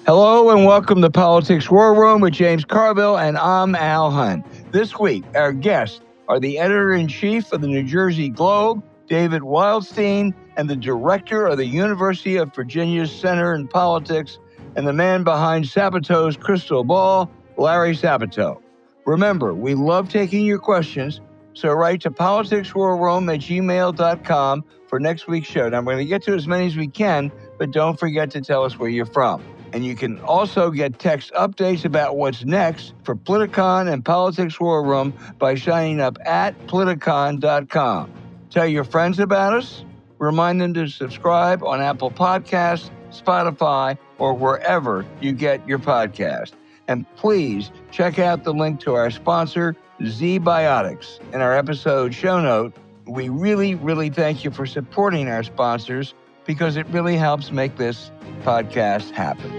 Hello and welcome to Politics War Room with James Carville, and I'm Al Hunt. This week, our guests are the editor-in-chief of the New Jersey Globe, David Wildstein, and the director of the University of Virginia's Center in Politics, and the man behind Sabato's crystal ball, Larry Sabato. Remember, we love taking your questions, so write to politicswarroom@gmail.com for next week's show. Now, we're going to get to as many as we can, but don't forget to tell us where you're from. And you can also get text updates about what's next for Politicon and Politics War Room by signing up at politicon.com. Tell your friends about us. Remind them to subscribe on Apple Podcasts, Spotify, or wherever you get your podcast. And please check out the link to our sponsor, ZBiotics, in our episode show note. We really, really thank you for supporting our sponsors because it really helps make this podcast happen.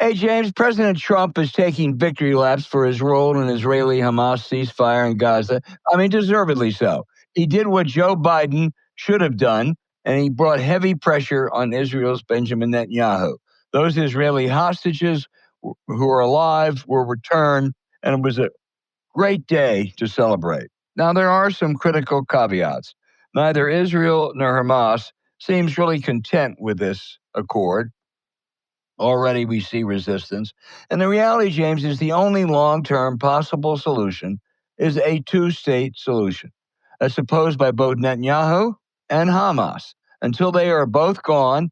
Hey, James, President Trump is taking victory laps for his role in Israeli-Hamas ceasefire in Gaza. I mean, deservedly so. He did what Joe Biden should have done, and he brought heavy pressure on Israel's Benjamin Netanyahu. Those Israeli hostages who are alive were returned, and it was a great day to celebrate. Now, there are some critical caveats. Neither Israel nor Hamas seems really content with this accord. Already we see resistance. And the reality, James, is the only long-term possible solution is a two-state solution, as proposed by both Netanyahu and Hamas. Until they are both gone,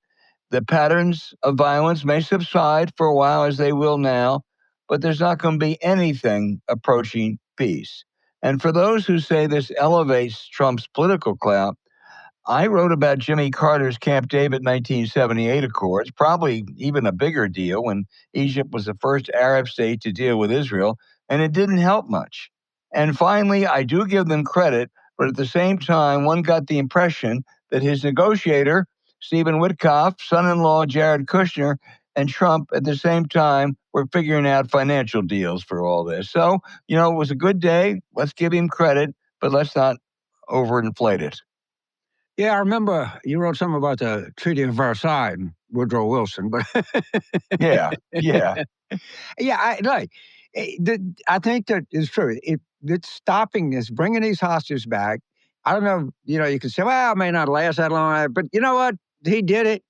the patterns of violence may subside for a while, as they will now, but there's not going to be anything approaching peace. And for those who say this elevates Trump's political clout, I wrote about Jimmy Carter's Camp David 1978 Accords, probably even a bigger deal when Egypt was the first Arab state to deal with Israel, and it didn't help much. And finally, I do give them credit, but at the same time, one got the impression that his negotiator, Stephen Witkoff, son-in-law Jared Kushner, and Trump at the same time were figuring out financial deals for all this. So, it was a good day. Let's give him credit, but let's not overinflate it. Yeah, I remember you wrote something about the Treaty of Versailles and Woodrow Wilson, but Yeah. yeah, I think that is true. It's stopping this, bringing these hostages back. I don't know, you can say, well, it may not last that long, but you know what? He did it,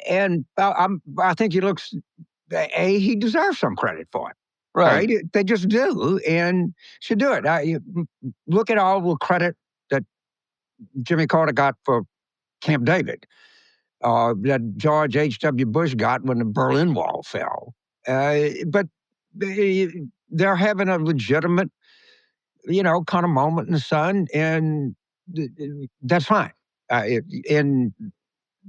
and I think he deserves some credit for it. Right. They just do, and should do it. Look at all the credit that Jimmy Carter got for Camp David, that George H.W. Bush got when the Berlin Wall fell. But they're having a legitimate, kind of moment in the sun, and that's fine. And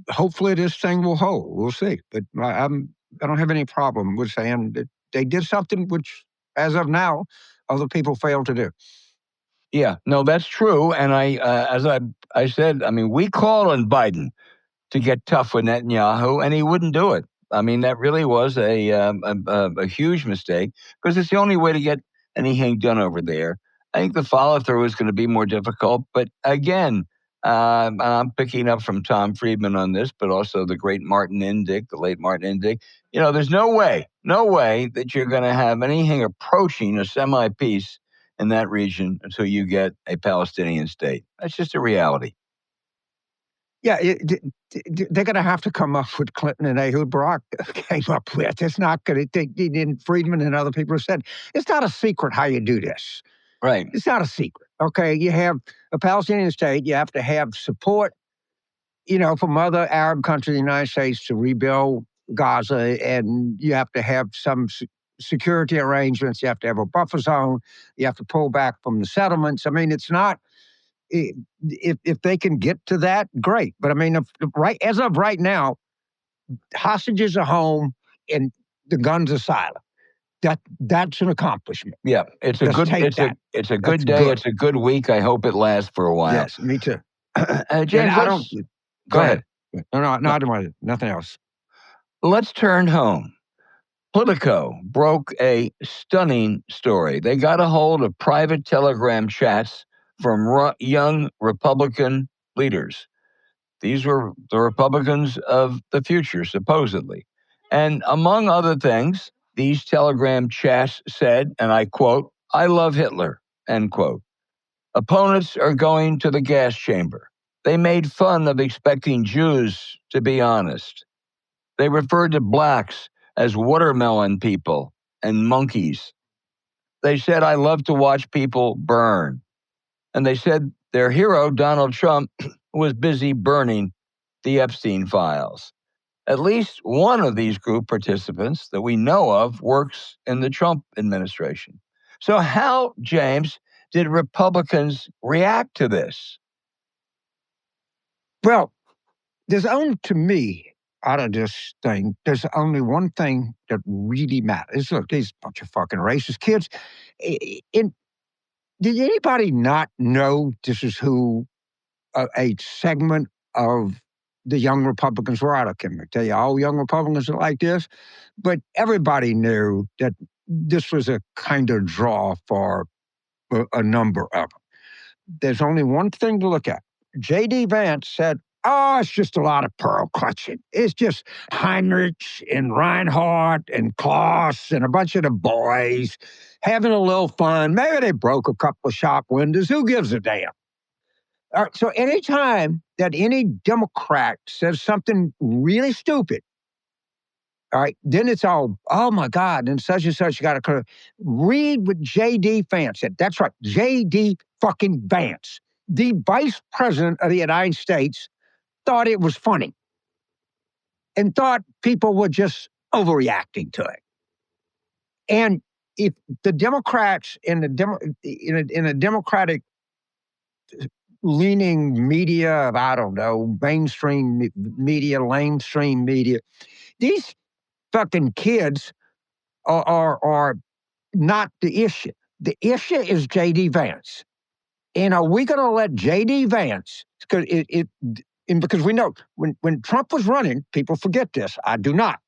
hopefully this thing will hold. We'll see. But I don't have any problem with saying that they did something which, as of now, other people failed to do. Yeah, no, that's true. And as I said, we called on Biden to get tough with Netanyahu, and he wouldn't do it. That really was a huge mistake because it's the only way to get anything done over there. I think the follow-through is going to be more difficult. But again, I'm picking up from Tom Friedman on this, but also the great Martin Indyk, the late Martin Indyk. There's no way that you're going to have anything approaching a semi-peace in that region until you get a Palestinian state. That's just a reality. Yeah, they're going to have to come up with Clinton and Ehud Barak came up with. It's not going to. Friedman and other people have said it's not a secret how you do this. Right. It's not a secret. Okay, you have a Palestinian state. You have to have support, from other Arab countries, the United States, to rebuild Gaza, and you have to have some security arrangements. You have to have a buffer zone. You have to pull back from the settlements. It's not. If they can get to that, great. But as of right now, hostages are home and the guns are silent. That's an accomplishment. Yeah, it's a good day. It's a good good week. I hope it lasts for a while. Yes, me too. James, go ahead. No, I don't want nothing else. Let's turn home. Politico broke a stunning story. They got a hold of private Telegram chats from young Republican leaders. These were the Republicans of the future, supposedly. And among other things, these telegram chats said, and I quote, "I love Hitler," end quote. Opponents are going to the gas chamber. They made fun of expecting Jews to be honest. They referred to blacks as watermelon people and monkeys. They said, "I love to watch people burn." And they said their hero, Donald Trump, was busy burning the Epstein files. At least one of these group participants that we know of works in the Trump administration. So, how, James, did Republicans react to this? Well, there's only, to me, out of this thing, there's only one thing that really matters. Look, these bunch of fucking racist kids. Did anybody not know this is who a segment of the young Republicans were? I can't tell you all young Republicans are like this, but everybody knew that this was a kind of draw for a number of them. There's only one thing to look at. J.D. Vance said, "Oh, it's just a lot of pearl clutching. It's just Heinrich and Reinhardt and Klaus and a bunch of the boys having a little fun. Maybe they broke a couple of shop windows. Who gives a damn?" All right, so anytime that any Democrat says something really stupid, all right, then it's all, "Oh my God," and such you got to read what J.D. Vance said. That's right, J.D. fucking Vance, the vice president of the United States, thought it was funny and thought people were just overreacting to it. And if the Democrats in a Democratic leaning media of, I don't know, mainstream media, these fucking kids are not the issue. The issue is J.D. Vance. And are we going to let J.D. Vance, because we know when Trump was running, people forget this. I do not.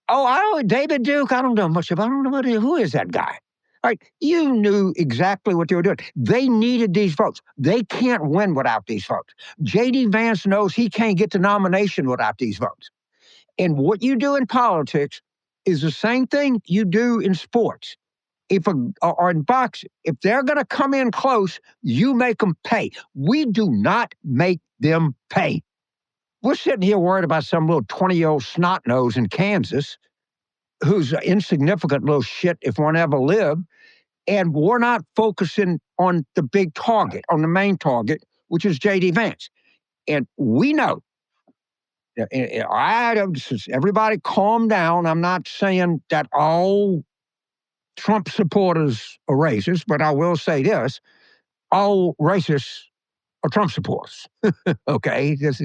Oh, David Duke, I don't know much about him. Who is that guy? All right, you knew exactly what they were doing. They needed these votes. They can't win without these votes. J.D. Vance knows he can't get the nomination without these votes. And what you do in politics is the same thing you do in sports. Or in boxing, if they're going to come in close, you make them pay. We do not make them pay. We're sitting here worried about some little 20-year-old snot nose in Kansas who's an insignificant little shit if one ever lived, and we're not focusing on the big target, on the main target, which is J.D. Vance. And we know, everybody calm down. I'm not saying that all Trump supporters are racist, but I will say this: all racists are Trump supporters. Okay, there's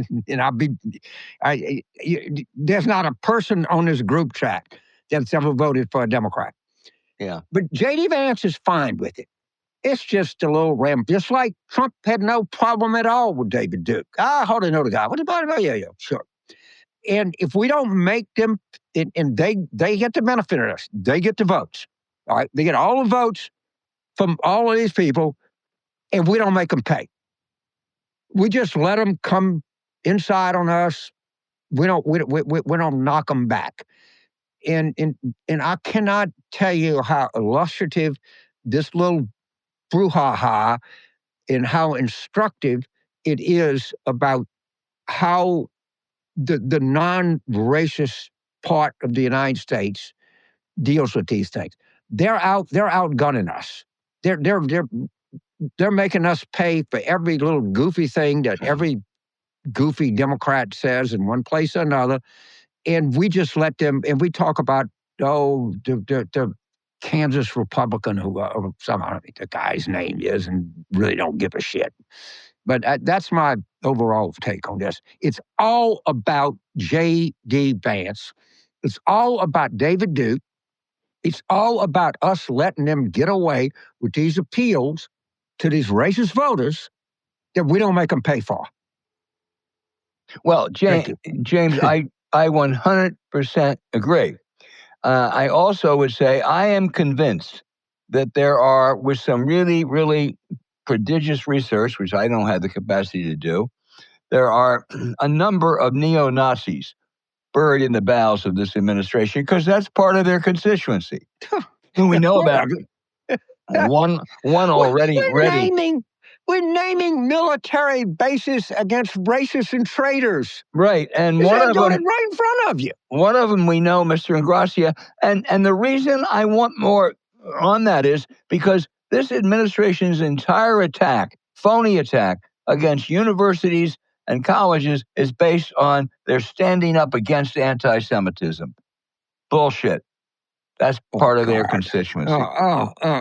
not a person on this group chat that's ever voted for a Democrat. Yeah, but J.D. Vance is fine with it. It's just a little just like Trump had no problem at all with David Duke. I hardly know the guy. What about? Yeah, sure. And if we don't make them, and they get the benefit of this, they get the votes. All right, they get all the votes from all of these people, and we don't make them pay. We just let them come inside on us. We don't knock them back. And I cannot tell you how illustrative this little brouhaha and how instructive it is about how the non-racist part of the United States deals with these things. They're outgunning us. They're making us pay for every little goofy thing that every goofy Democrat says in one place or another, and we just let them. And we talk about the Kansas Republican who somehow I don't think the guy's name is, and really don't give a shit. But that's my overall take on this. It's all about J.D. Vance. It's all about David Duke. It's all about us letting them get away with these appeals to these racist voters that we don't make them pay for. Well, James, I 100% agree. I also would say I am convinced that there are, with some really, really prodigious research, which I don't have the capacity to do, there are a number of neo-Nazis buried in the bowels of this administration because that's part of their constituency. And we know about one already ready. We're naming military bases against racists and traitors. Right, and They're one of doing them it right in front of you. One of them we know, Mr. Ingracia, and the reason I want more on that is because this administration's entire attack, phony attack against universities and colleges is based on their standing up against anti-Semitism. Bullshit. That's part of their constituency.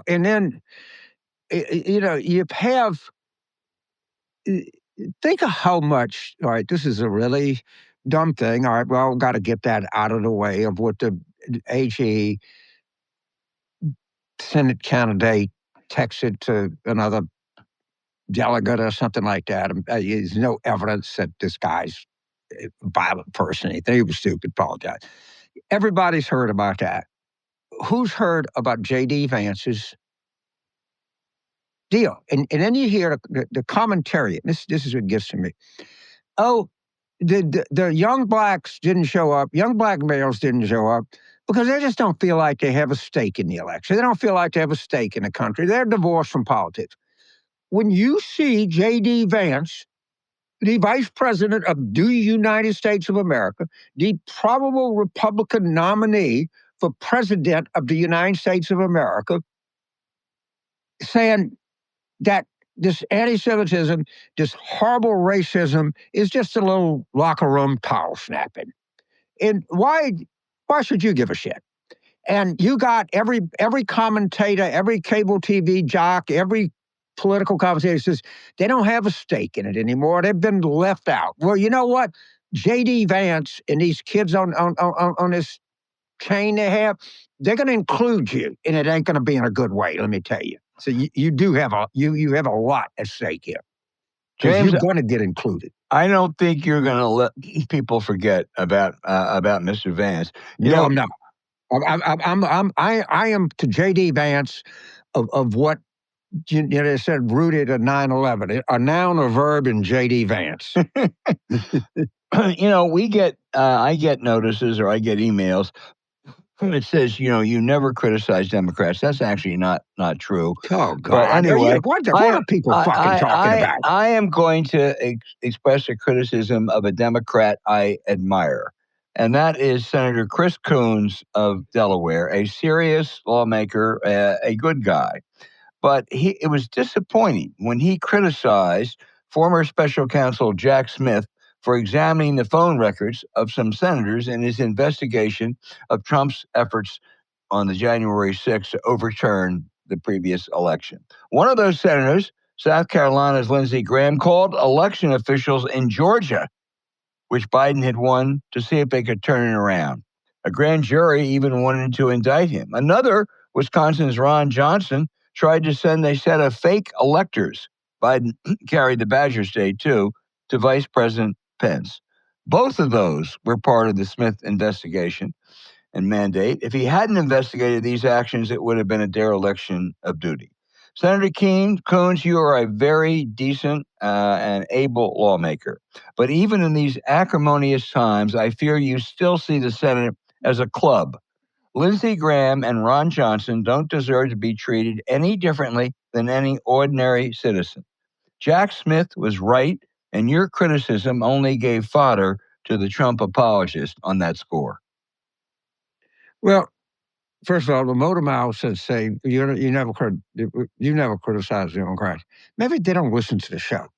And then, you have, think of how much, all right, this is a really dumb thing. All right, well, got to get that out of the way of what the AG Senate candidate texted to another delegate or something like that. There's no evidence that this guy's a violent person. He was stupid, apologize. Everybody's heard about that. Who's heard about J.D. Vance's deal? And then you hear the commentary. This is what gets to me. Oh, the young blacks didn't show up. Young black males didn't show up because they just don't feel like they have a stake in the election. They don't feel like they have a stake in the country. They're divorced from politics. When you see J.D. Vance, the vice president of the United States of America, the probable Republican nominee for president of the United States of America, saying that this anti-Semitism, this horrible racism is just a little locker room towel snapping. And why should you give a shit? And you got every commentator, every cable TV jock, every political commentator says they don't have a stake in it anymore. They've been left out. Well, you know what? J.D. Vance and these kids on this chain they have, they're going to include you, and it ain't going to be in a good way. Let me tell you. So you do have you have a lot at stake here. James, you're going to get included. I don't think you're going to let people forget about Mr. Vance. I'm not. I am to J.D. Vance of what they said rooted in 9/11, a noun, a verb in J.D. Vance. We get I get notices or I get emails. It says, you never criticize Democrats. That's actually not true. Oh, God. But anyway, what are people fucking talking about? I am going to express a criticism of a Democrat I admire, and that is Senator Chris Coons of Delaware, a serious lawmaker, a good guy. But it was disappointing when he criticized former special counsel Jack Smith for examining the phone records of some senators in his investigation of Trump's efforts on the January 6th to overturn the previous election. One of those senators, South Carolina's Lindsey Graham, called election officials in Georgia, which Biden had won, to see if they could turn it around. A grand jury even wanted to indict him. Another, Wisconsin's Ron Johnson, tried to send a set of fake electors, Biden carried the Badger State too, to Vice President Pence. Both of those were part of the Smith investigation and mandate. If he hadn't investigated these actions, it would have been a dereliction of duty. Senator Coons, you are a very decent and able lawmaker. But even in these acrimonious times, I fear you still see the Senate as a club. Lindsey Graham and Ron Johnson don't deserve to be treated any differently than any ordinary citizen. Jack Smith was right, and your criticism only gave fodder to the Trump apologist on that score. Well, first of all, the motor mouth says, "Say you never criticize the Democrats." Maybe they don't listen to the show.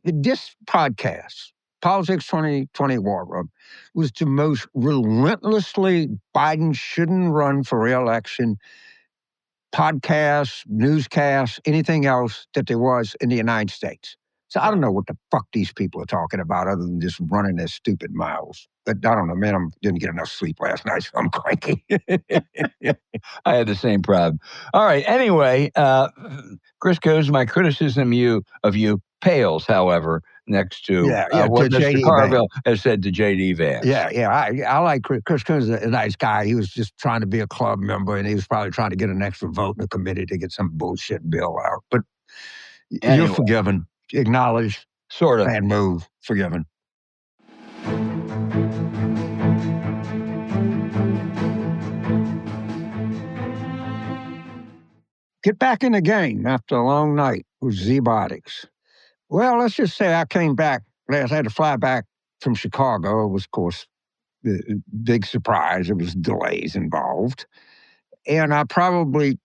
This podcast, Politics 2020 War Room, was the most relentlessly Biden shouldn't run for re-election podcast, newscast, anything else that there was in the United States. So I don't know what the fuck these people are talking about other than just running their stupid mouths. But I don't know, man, I didn't get enough sleep last night, so I'm cranky. I had the same problem. All right, anyway, Chris Coons, my criticism of you pales, however, next to what Mr. Carville has said to J.D. Vance. Yeah, I like Chris Coons, is a nice guy. He was just trying to be a club member, and he was probably trying to get an extra vote in the committee to get some bullshit bill out. But anyway, you're forgiven. Acknowledge. Sort of. Bad move. Forgiven. Get back in the game after a long night with ZBiotics. Well, let's just say I came back. I had to fly back from Chicago. It was, of course, a big surprise. There was delays involved. And I probably,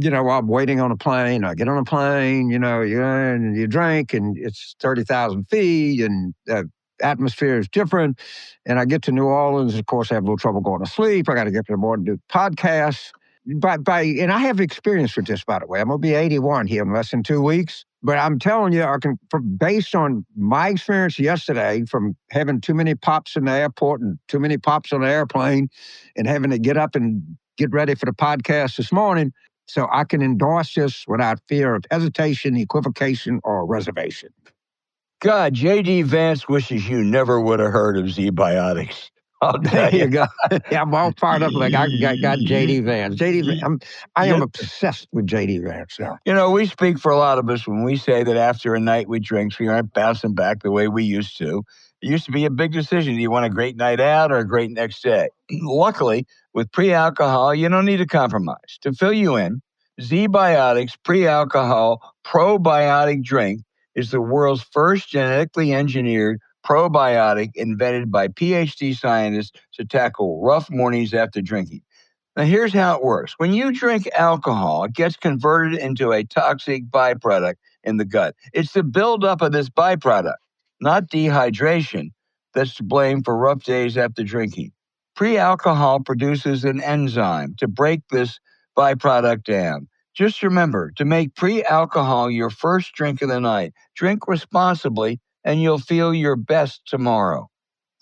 I'm waiting on a plane. I get on a plane, and you drink, and it's 30,000 feet, and the atmosphere is different. And I get to New Orleans. Of course, I have a little trouble going to sleep. I got to get up in the morning to do podcasts. And I have experience with this, by the way. I'm going to be 81 here in less than 2 weeks. But I'm telling you, based on my experience yesterday from having too many pops in the airport and too many pops on the airplane and having to get up and get ready for the podcast this morning, so I can endorse this without fear of hesitation, equivocation, or reservation. God, J.D. Vance wishes you never would have heard of ZBiotics. I'll tell There you you. go. Yeah, I'm all fired up like I got J.D. Vance. I am obsessed with J.D. Vance now. We speak for a lot of us when we say that after a night with drinks, we aren't bouncing back the way we used to. It used to be a big decision. Do you want a great night out or a great next day? Luckily, with pre-alcohol, you don't need to compromise. To fill you in, ZBiotics pre-alcohol probiotic drink is the world's first genetically engineered probiotic invented by PhD scientists to tackle rough mornings after drinking. Now, here's how it works. When you drink alcohol, it gets converted into a toxic byproduct in the gut. It's the buildup of this byproduct, not dehydration, that's to blame for rough days after drinking. Pre-alcohol produces an enzyme to break this byproduct down. Just remember to make pre-alcohol your first drink of the night. Drink responsibly, and you'll feel your best tomorrow.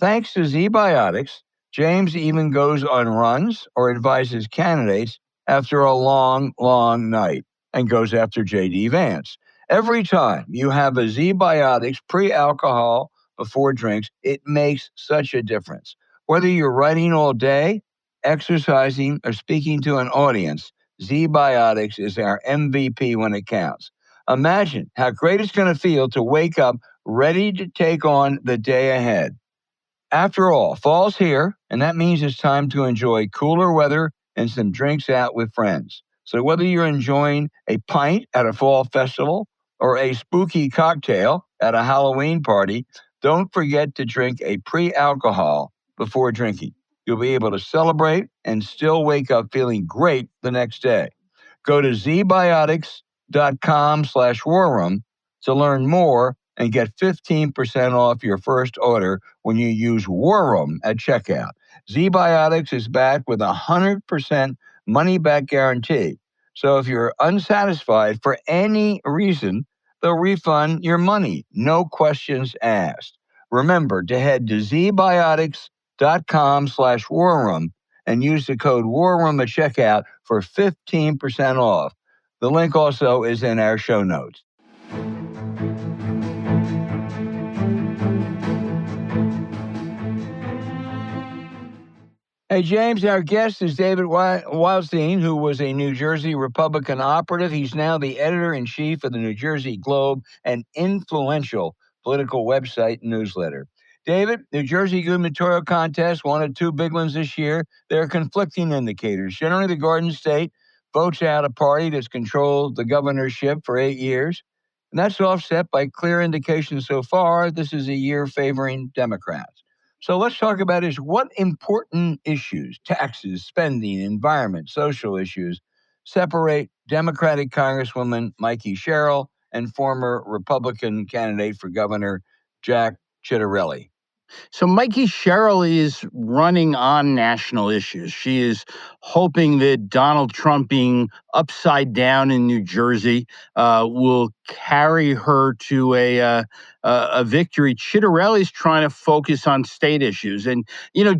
Thanks to ZBiotics, James even goes on runs or advises candidates after a long, long night and goes after J.D. Vance. Every time you have a ZBiotics pre-alcohol before drinks, it makes such a difference. Whether you're writing all day, exercising, or speaking to an audience, ZBiotics is our MVP when it counts. Imagine how great it's going to feel to wake up ready to take on the day ahead. After all, fall's here, and that means it's time to enjoy cooler weather and some drinks out with friends. So whether you're enjoying a pint at a fall festival or a spooky cocktail at a Halloween party, don't forget to drink a pre-alcohol before drinking. You'll be able to celebrate and still wake up feeling great the next day. Go to zbiotics.com/warroom to learn more and get 15% off your first order when you use War Room at checkout. ZBiotics is back with a 100% money-back guarantee. So if you're unsatisfied for any reason, they'll refund your money. No questions asked. Remember to head to zbiotics.com/warroom and use the code WARROOM at checkout for 15% off. The link also is in our show notes. Hey, James, our guest is David Wildstein, who was a New Jersey Republican operative. He's now the editor-in-chief of the New Jersey Globe, an influential political website and newsletter. David, New Jersey gubernatorial contest, one of two big ones this year. There are conflicting indicators. Generally, the Garden State votes out a party that's controlled the governorship for 8 years. And that's offset by clear indications so far this is a year favoring Democrats. So let's talk about what important issues, taxes, spending, environment, social issues, separate Democratic Congresswoman Mikey Sherrill and former Republican candidate for governor Jack Ciattarelli. So Mikey Sherrill is running on national issues. She is hoping that Donald Trump being upside down in New Jersey will carry her to a victory. Ciattarelli's trying to focus on state issues. And,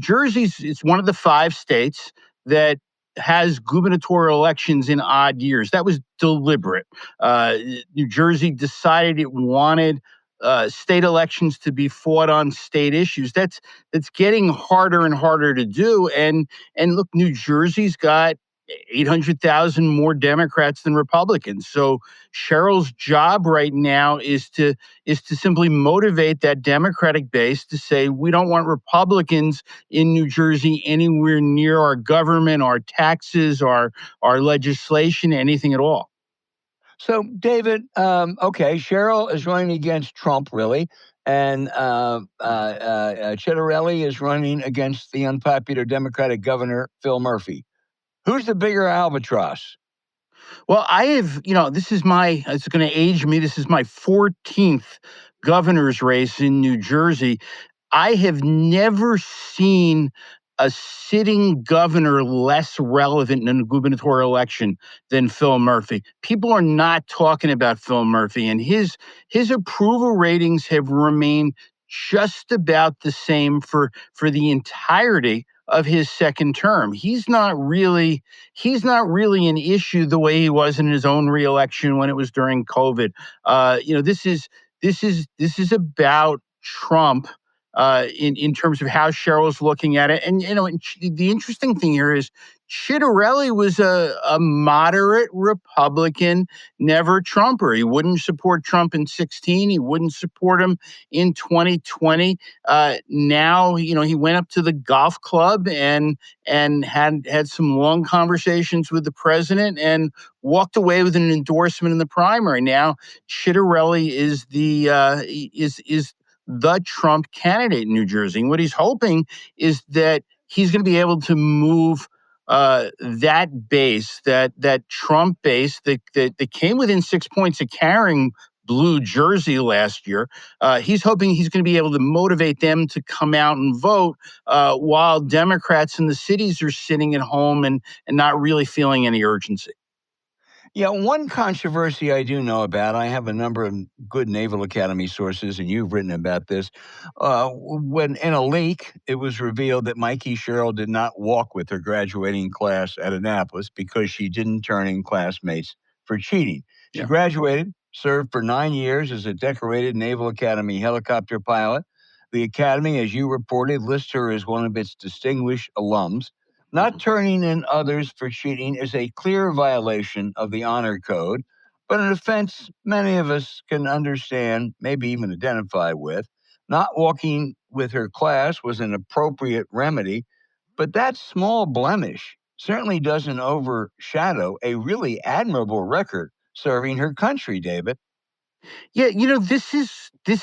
Jersey's it's one of the 5 states that has gubernatorial elections in odd years. That was deliberate. New Jersey decided it wanted state elections to be fought on state issues. That's getting harder and harder to do. And look, New Jersey's got 800,000 more Democrats than Republicans. So Sherrill's job right now is to simply motivate that Democratic base to say we don't want Republicans in New Jersey anywhere near our government, our taxes, our legislation, anything at all. So, David, okay, Sherrill is running against Trump, really, and Chitterelli is running against the unpopular Democratic governor, Phil Murphy. Who's the bigger albatross? Well, I have, it's going to age me. This is my 14th governor's race in New Jersey. I have never seen a sitting governor less relevant in a gubernatorial election than Phil Murphy. People are not talking about Phil Murphy, and his approval ratings have remained just about the same for the entirety of his second term. He's not really an issue the way he was in his own reelection when it was during COVID. This is about Trump in terms of how Sherrill's looking at it. And the interesting thing here is Chitterelli was a moderate Republican, never Trumper. He wouldn't support Trump in 2016. He wouldn't support him in 2020. Now, he went up to the golf club and had some long conversations with the president and walked away with an endorsement in the primary. Now, Chitterelli is the Trump candidate in New Jersey. And what he's hoping is that he's going to be able to move that base, that Trump base that came within 6 points of carrying blue Jersey last year. He's hoping he's going to be able to motivate them to come out and vote while Democrats in the cities are sitting at home and not really feeling any urgency. Yeah, one controversy I do know about, I have a number of good Naval Academy sources, and you've written about this. When in a leak, it was revealed that Mikey Sherrill did not walk with her graduating class at Annapolis because she didn't turn in classmates for cheating. She Yeah. graduated, served for 9 years as a decorated Naval Academy helicopter pilot. The Academy, as you reported, lists her as one of its distinguished alums. Not turning in others for cheating is a clear violation of the honor code, but an offense many of us can understand, maybe even identify with. Not walking with her class was an appropriate remedy, but that small blemish certainly doesn't overshadow a really admirable record serving her country, David. Yeah, this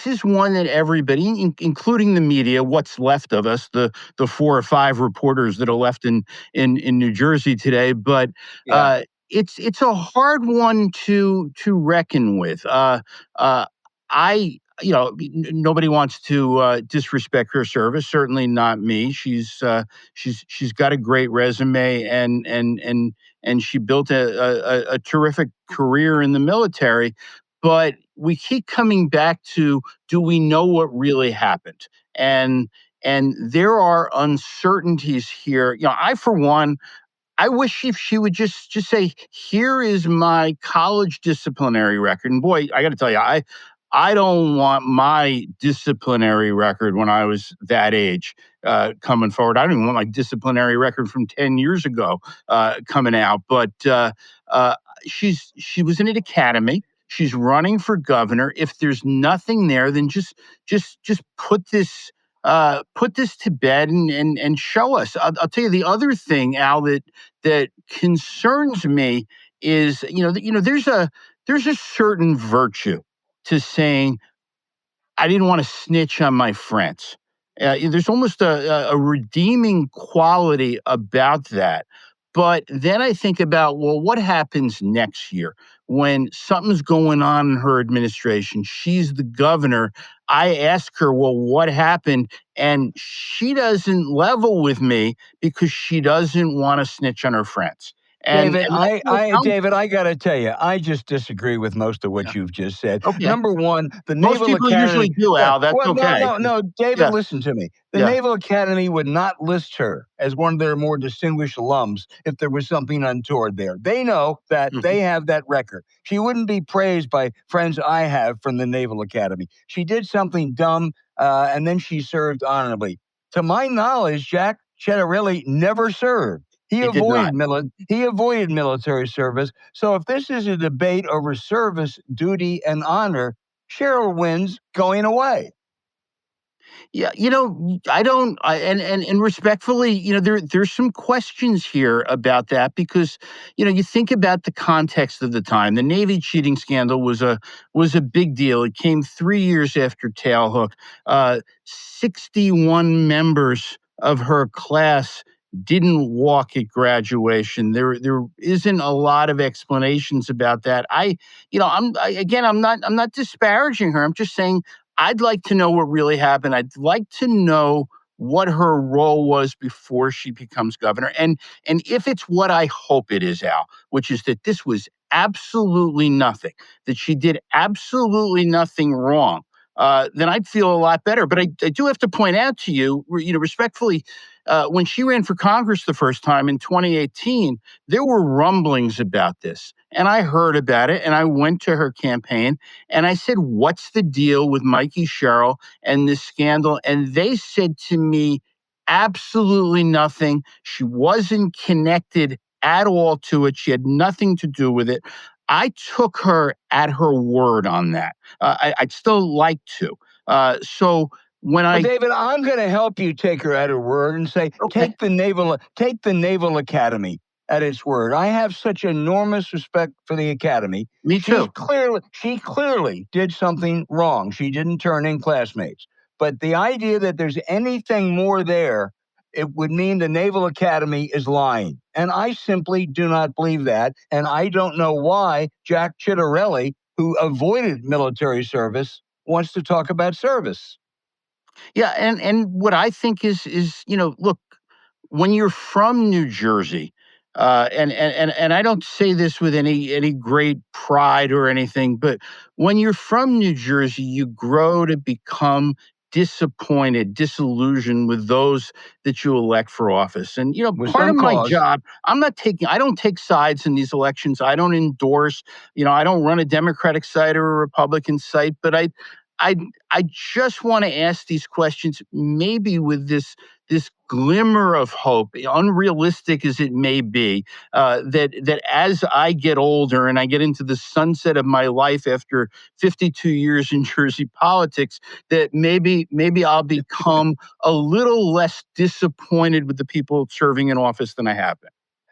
is one that everybody, including the media, what's left of us, the 4 or 5 reporters that are left in New Jersey today, but Yeah. it's a hard one to reckon with. I nobody wants to disrespect her service. Certainly not me. She's got a great resume and she built a terrific career in the military. But we keep coming back to, do we know what really happened? And there are uncertainties here. I, for one, I wish if she would just say, "Here is my college disciplinary record." And boy, I got to tell you, I don't want my disciplinary record when I was that age coming forward. I don't even want my disciplinary record from 10 years ago coming out. But she was in an academy. She's running for governor. If there's nothing there, then just put this to bed and show us. I'll tell you the other thing, Al, that concerns me is there's a certain virtue to saying I didn't want to snitch on my friends. There's almost a redeeming quality about that. But then I think about, well, what happens next year when something's going on in her administration? She's the governor. I ask her, well, what happened? And she doesn't level with me because she doesn't want to snitch on her friends. David, And that's what counts. David, I got to tell you, I just disagree with most of what Yeah. you've just said. Okay. Number one, the Most Naval people usually Academy. do, Yeah, Al. That's well, no, okay. no, no, David, Yeah. listen to me. The Yeah. Naval Academy would not list her as one of their more distinguished alums if there was something untoward there. They know that Mhm. they have that record. She wouldn't be praised by friends I have from the Naval Academy. She did something dumb, and then she served honorably. To my knowledge, Jack Chitterelli never served. He did not. avoided military service. So if this is a debate over service, duty, and honor, Sherrill wins going away. Yeah, I don't, and respectfully, there's some questions here about that because, you think about the context of the time. The Navy cheating scandal was a big deal. It came 3 years after Tailhook. 61 members of her class didn't walk at graduation. There isn't a lot of explanations about that. I'm not disparaging her. I'm just saying I'd like to know what really happened. I'd like to know what her role was before she becomes governor. And if it's what I hope it is, Al, which is that this was absolutely nothing, that she did absolutely nothing wrong, then I'd feel a lot better. But I do have to point out to you, respectfully, when she ran for Congress the first time in 2018, there were rumblings about this. And I heard about it and I went to her campaign and I said, "What's the deal with Mikey Sherrill and this scandal?" And they said to me, absolutely nothing. She wasn't connected at all to it. She had nothing to do with it. I took her at her word on that. I'd still like to. So when Well, I David, I'm going to help you take her at her word and say, okay, take the Naval Academy at its word. I have such enormous respect for the Academy. me too. She clearly did something wrong. She didn't turn in classmates. But the idea that there's anything more there, it would mean the Naval Academy is lying. And I simply do not believe that. And I don't know why Jack Ciattarelli, who avoided military service, wants to talk about service. Yeah, and what I think is look, when you're from New Jersey, and I don't say this with any great pride or anything, but when you're from New Jersey, you grow to become disappointed, disillusioned with those that you elect for office. And With part of some my cause. job, I don't take sides in these elections. I don't endorse, I don't run a Democratic site or a Republican site, but I I just want to ask these questions, maybe with this glimmer of hope, unrealistic as it may be, that as I get older and I get into the sunset of my life after 52 years in Jersey politics, that maybe I'll become a little less disappointed with the people serving in office than I have been.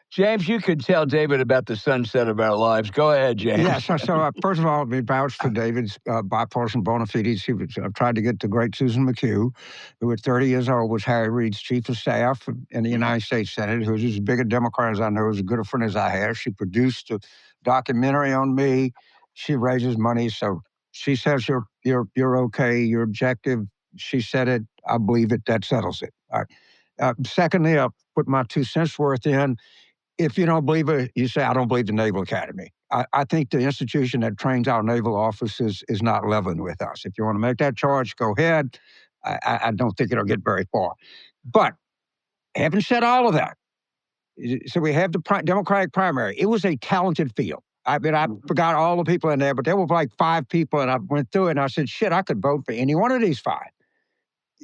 James, you could tell David about the sunset of our lives. Go ahead, Yeah, James. so first of all, let me vouch for David's bipartisan bona fides. I've tried to get the great Susan McHugh, who at 30 years old was Harry Reid's chief of staff in the United States Senate, who's as big a Democrat as I know, as good a friend as I have. She produced a documentary on me. She raises money, so she says you're okay, you're objective. She said it. I believe it. That settles it. All right. Secondly, I'll put my 2 cents worth in. If you don't believe it, you say, I don't believe the Naval Academy. I think the institution that trains our naval officers is not leveling with us. If you want to make that charge, go ahead. I don't think it'll get very far. But having said all of that, so we have the Democratic primary. It was a talented field. I mean, I forgot all the people in there, but there were like 5 people, and I went through it, and I said, shit, I could vote for any one of these 5.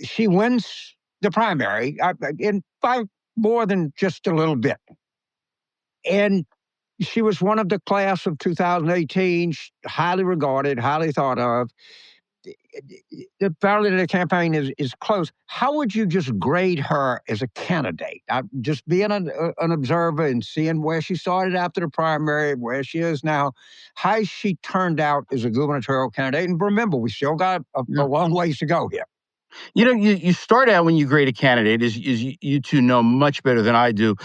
She wins the primary by more than just a little bit. And she was one of the class of 2018, highly regarded, highly thought of. Apparently, the campaign is close. How would you just grade her as a candidate? Just being an observer and seeing where she started after the primary, where she is now, how she turned out as a gubernatorial candidate. And remember, we still got a long ways to go here. You start out when you grade a candidate, as you two know much better than I do,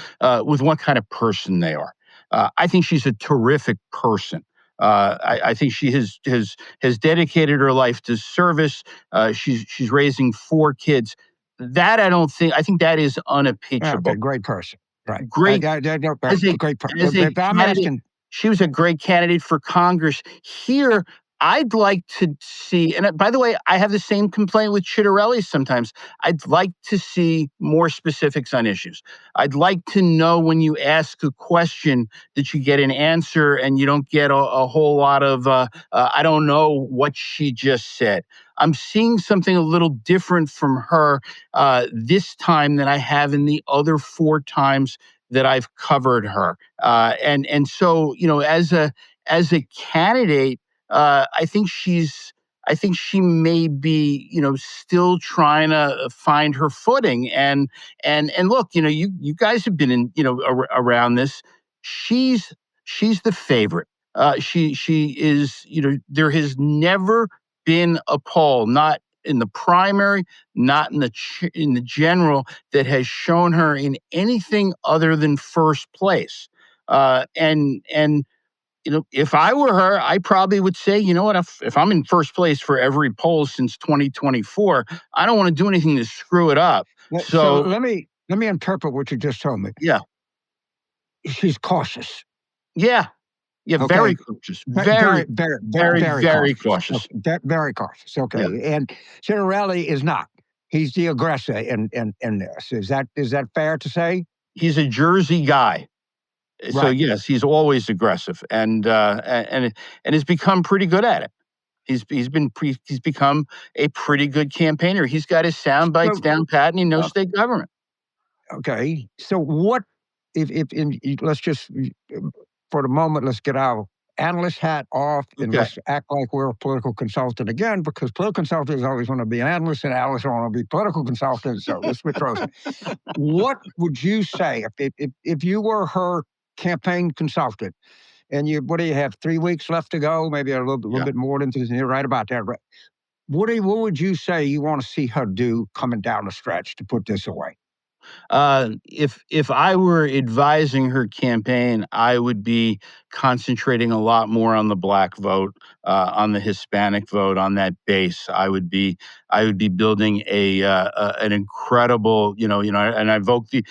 with what kind of person they are. I think she's a terrific person. I think she has dedicated her life to service. She's raising 4 kids. That I don't think. I think that is Yeah, okay, unimpeachable. great person. Right. Great as a Great person. as a But I'm candidate, asking, she was a great candidate for Congress. Here, I'd like to see, and by the way, I have the same complaint with Ciattarelli sometimes. I'd like to see more specifics on issues. I'd like to know when you ask a question that you get an answer and you don't get a whole lot of, I don't know what she just said. I'm seeing something a little different from her this time than I have in the other 4 times that I've covered her, and so as a candidate, I think she may be still trying to find her footing, and look, you guys have been in around this. She's the favorite. She is, there has never been a poll, not in the primary, not in the general, that has shown her in anything other than first place. And if I were her, I probably would say, you know what, if I'm in first place for every poll since 2024, I don't want to do anything to screw it up. So So let me interpret what you just told me. yeah, She's cautious. yeah, Okay. very cautious, very, very cautious. Okay. Very cautious. Okay, Yeah. and Sherrill is not. He's the aggressor in this. Is that fair to say? He's a Jersey guy. So Right. yes, he's always aggressive, and has become pretty good at it. He's become a pretty good campaigner. He's got his sound bites So, down pat, and he knows state government. okay. So what let's just for the moment, let's get our analyst hat off and Okay. let's act like we're a political consultant again, because political consultants always want to be an analyst and analysts want to be political consultants. So let's switch roles. What would you say if you were her campaign consultant and what do you have, 3 weeks left to go, maybe a little bit more than this, you're right about that, right? What would you say you want to see her do coming down the stretch to put this away? If I were advising her campaign, I would be concentrating a lot more on the black vote, on the Hispanic vote, on that base. I would be building an incredible, and I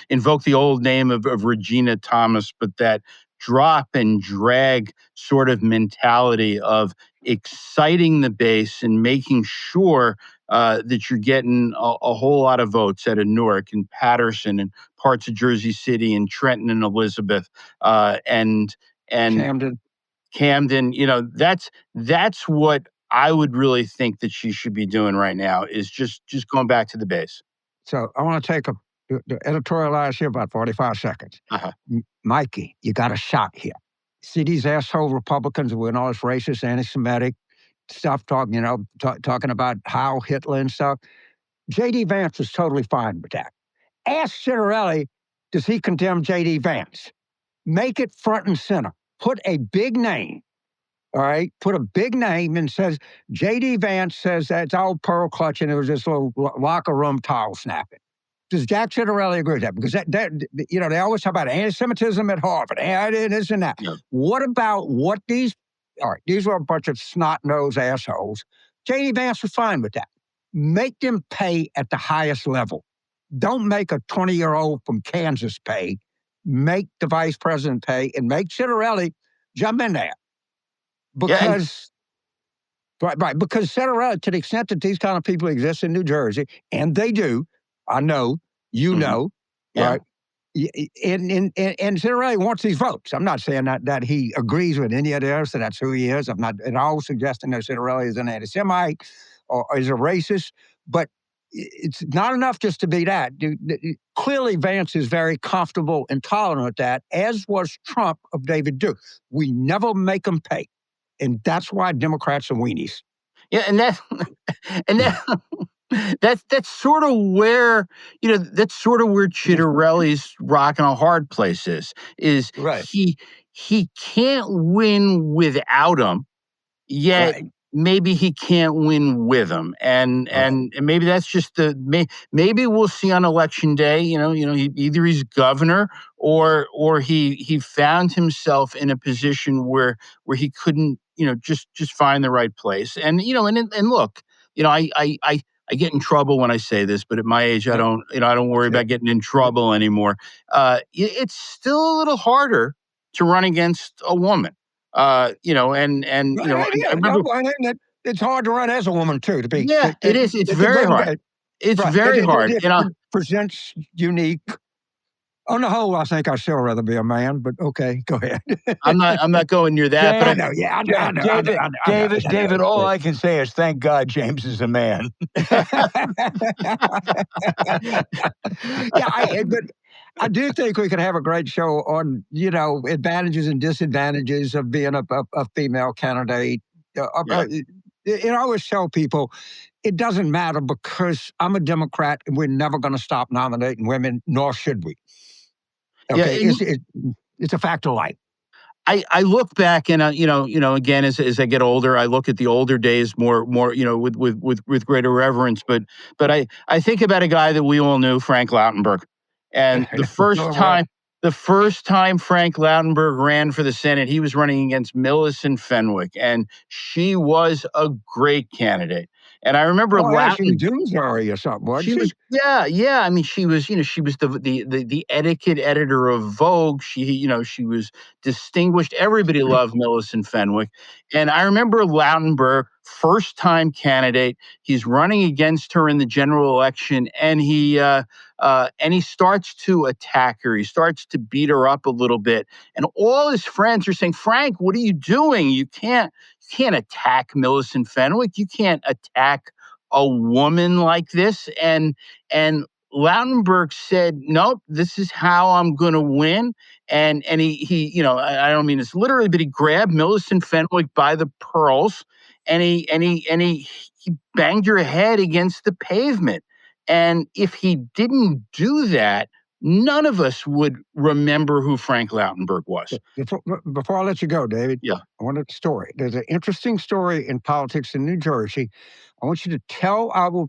invoke the old name of Regina Thomas, but that drop and drag sort of mentality of exciting the base and making sure that you're getting a whole lot of votes out of Newark and Patterson and parts of Jersey City and Trenton and Elizabeth, and Camden. Camden. That's what I would really think that she should be doing right now, is just going back to the base. So I want to take the editorialize here about 45 seconds. Uh-huh. Mikey, you got a shot here. See these asshole Republicans with all this racist, anti-Semitic stuff, talking about Heil Hitler and stuff. J.D. Vance is totally fine with that. Ask Sherrill, does he condemn J.D. Vance? Make it front and center. Put a big name, all right? Put a big name and says, J.D. Vance says that's all pearl clutching. It was just a little locker room towel snapping. Does Jack Sherrill agree with that? Because that they always talk about anti-Semitism at Harvard, and this and that. Yeah. What about these were a bunch of snot-nosed assholes. J.D. Vance was fine with that. Make them pay at the highest level. Don't make a 20-year-old from Kansas pay. Make the vice president pay and make Sherrill jump in there. Because, because Sherrill, to the extent that these kind of people exist in New Jersey, and they do, I know, know, right? And Sherrill wants these votes. I'm not saying that he agrees with any of this, and that's who he is. I'm not at all suggesting that Sherrill is an anti-Semite or is a racist, but it's not enough just to be that. Clearly, Vance is very comfortable and tolerant with that, as was Trump of David Duke. We never make them pay, and that's why Democrats are weenies. Yeah, and that's sort of where Chitterelli's rocking a hard place is right. He can't win without him, yet right. Maybe he can't win with him, and maybe that's just maybe we'll see on election day. Either he's governor or he found himself in a position where he couldn't just find the right place, and look, I get in trouble when I say this, but at my age, I don't worry about getting in trouble anymore. It's still a little harder to run against a woman. I remember it's hard to run as a woman too. It is. It's very hard. It's very hard. It presents unique. On the whole, I think I still rather be a man, but okay, go ahead. I'm not going near that. But I know. David, all I can say is thank God James is a man. But I do think we could have a great show on, advantages and disadvantages of being a female candidate. Yeah. I always tell people it doesn't matter because I'm a Democrat and we're never going to stop nominating women, nor should we. Yeah, Okay, it's a fact of life. I look back and again as I get older, I look at the older days more with greater reverence. But I think about a guy that we all knew, Frank Lautenberg, and the first time Frank Lautenberg ran for the Senate, he was running against Millicent Fenwick, and she was a great candidate. And I remember Oh, yeah, she was Lauten. Doonesbury or something, wasn't She she? was, yeah. I mean, she was, she was the etiquette editor of Vogue. She was distinguished. Everybody loved Millicent Fenwick. And I remember Lautenberg, first time candidate. He's running against her in the general election, and he starts to attack her. He starts to beat her up a little bit, and all his friends are saying, "Frank, what are you doing? You can't attack Millicent Fenwick. You can't attack a woman like this." And Lautenberg said, "Nope, this is how I'm going to win." And he I don't mean this literally, but he grabbed Millicent Fenwick by the pearls, and he banged her head against the pavement. And if he didn't do that, none of us would remember who Frank Lautenberg was. Before I let you go, David, Yeah. I want a story. There's an interesting story in politics in New Jersey. I want you to tell our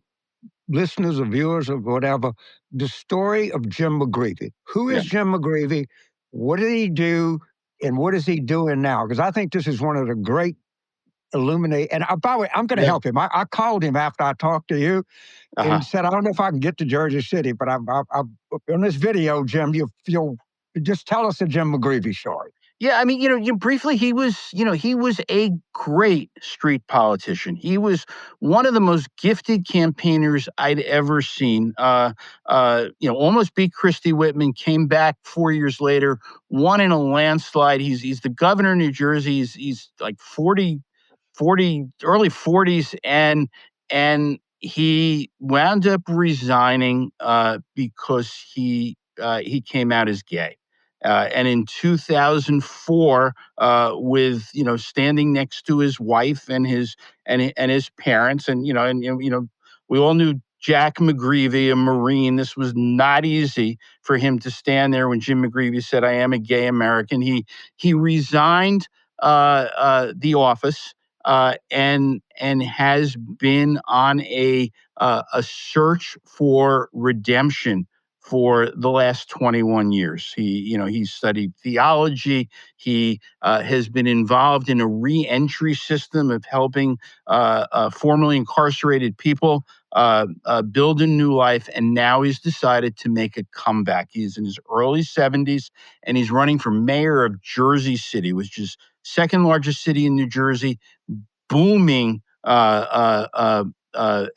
listeners or viewers or whatever the story of Jim McGreevey. Who Yeah. is Jim McGreevey? What did he do? And what is he doing now? Because I think this is one of the great illuminate. And by the way, I'm going to Yeah. help him. I called him after I talked to you and said, I don't know if I can get to Jersey City, but on this video, Jim, you'll just tell us the Jim McGreevey story. Yeah, I mean, briefly, he was a great street politician. He was one of the most gifted campaigners I'd ever seen. Almost beat Christie Whitman, came back 4 years later, won in a landslide. He's the governor of New Jersey. He's like 40, early 40s, and he wound up resigning because he came out as gay. And in 2004, with standing next to his wife and his parents, and we all knew Jack McGreevey, a Marine. This was not easy for him to stand there when Jim McGreevey said, "I am a gay American." He resigned the office, and has been on a search for redemption for the last 21 years. He studied theology. He has been involved in a re-entry system of helping formerly incarcerated people build a new life, and now he's decided to make a comeback. He's in his early 70s, and he's running for mayor of Jersey City, which is second largest city in New Jersey, booming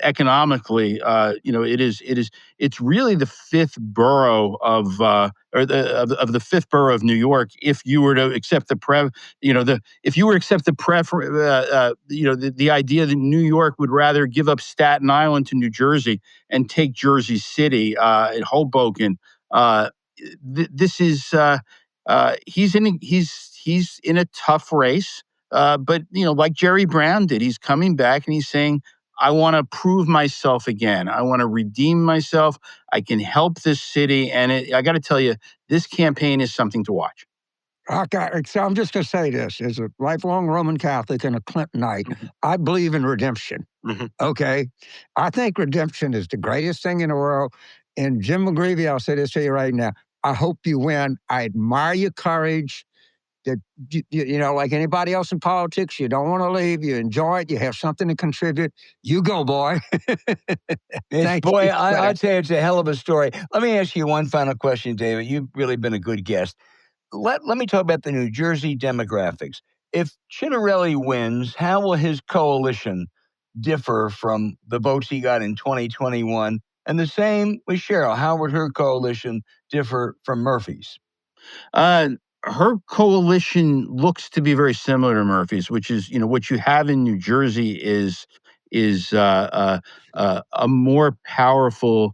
economically. It's really the fifth borough of the fifth borough of New York. If you were to accept if you were to accept the idea that New York would rather give up Staten Island to New Jersey and take Jersey City and Hoboken. This is he's in a tough race. But like Jerry Brown did, he's coming back and he's saying, "I want to prove myself again. I want to redeem myself. I can help this city." And I got to tell you, this campaign is something to watch. Okay, so I'm just going to say this as a lifelong Roman Catholic and a Clintonite, I believe in redemption. Okay, I think redemption is the greatest thing in the world. And Jim McGreevey, I'll say this to you right now. I hope you win. I admire your courage. That like anybody else in politics, you don't want to leave. You enjoy it. You have something to contribute. You go, boy. Thank you. I'd say it's a hell of a story. Let me ask you one final question, David. You've really been a good guest. Let me talk about the New Jersey demographics. If Chinarelli wins, how will his coalition differ from the votes he got in 2021? And the same with Sherrill. How would her coalition differ from Murphy's? Her coalition looks to be very similar to Murphy's, which is, what you have in New Jersey is a more powerful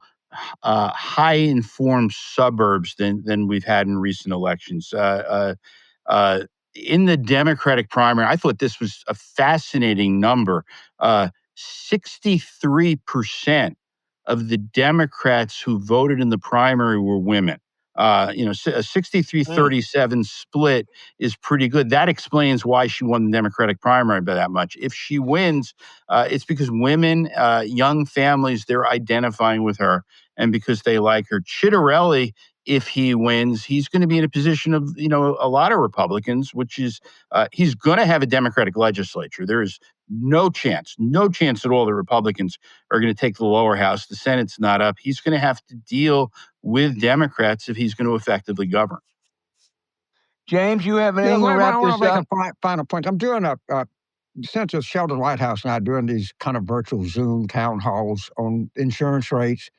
high-informed suburbs than we've had in recent elections. In the Democratic primary, I thought this was a fascinating number. 63% of the Democrats who voted in the primary were women. A 63-37 split is pretty good. That explains why she won the Democratic primary by that much. If she wins, it's because women, young families, they're identifying with her, and because they like her. Chitterelli, if he wins, he's going to be in a position of, a lot of Republicans, which is he's going to have a Democratic legislature. There is no chance at all the Republicans are going to take the lower house. The Senate's not up. He's going to have to deal with Democrats if he's going to effectively govern. James, you have Yeah, anything to wrap I want this to make up? a final point. I'm doing since it's Sheldon Whitehouse now, doing these kind of virtual Zoom town halls on insurance rates,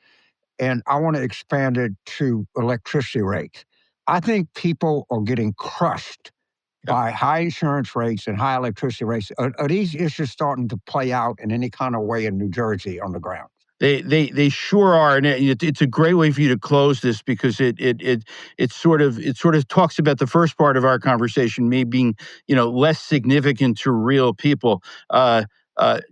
and I want to expand it to electricity rates. I think people are getting crushed by high insurance rates and high electricity rates. Are these issues starting to play out in any kind of way in New Jersey on the ground? They sure are, and it's a great way for you to close this, because it sort of talks about the first part of our conversation, maybe being less significant to real people.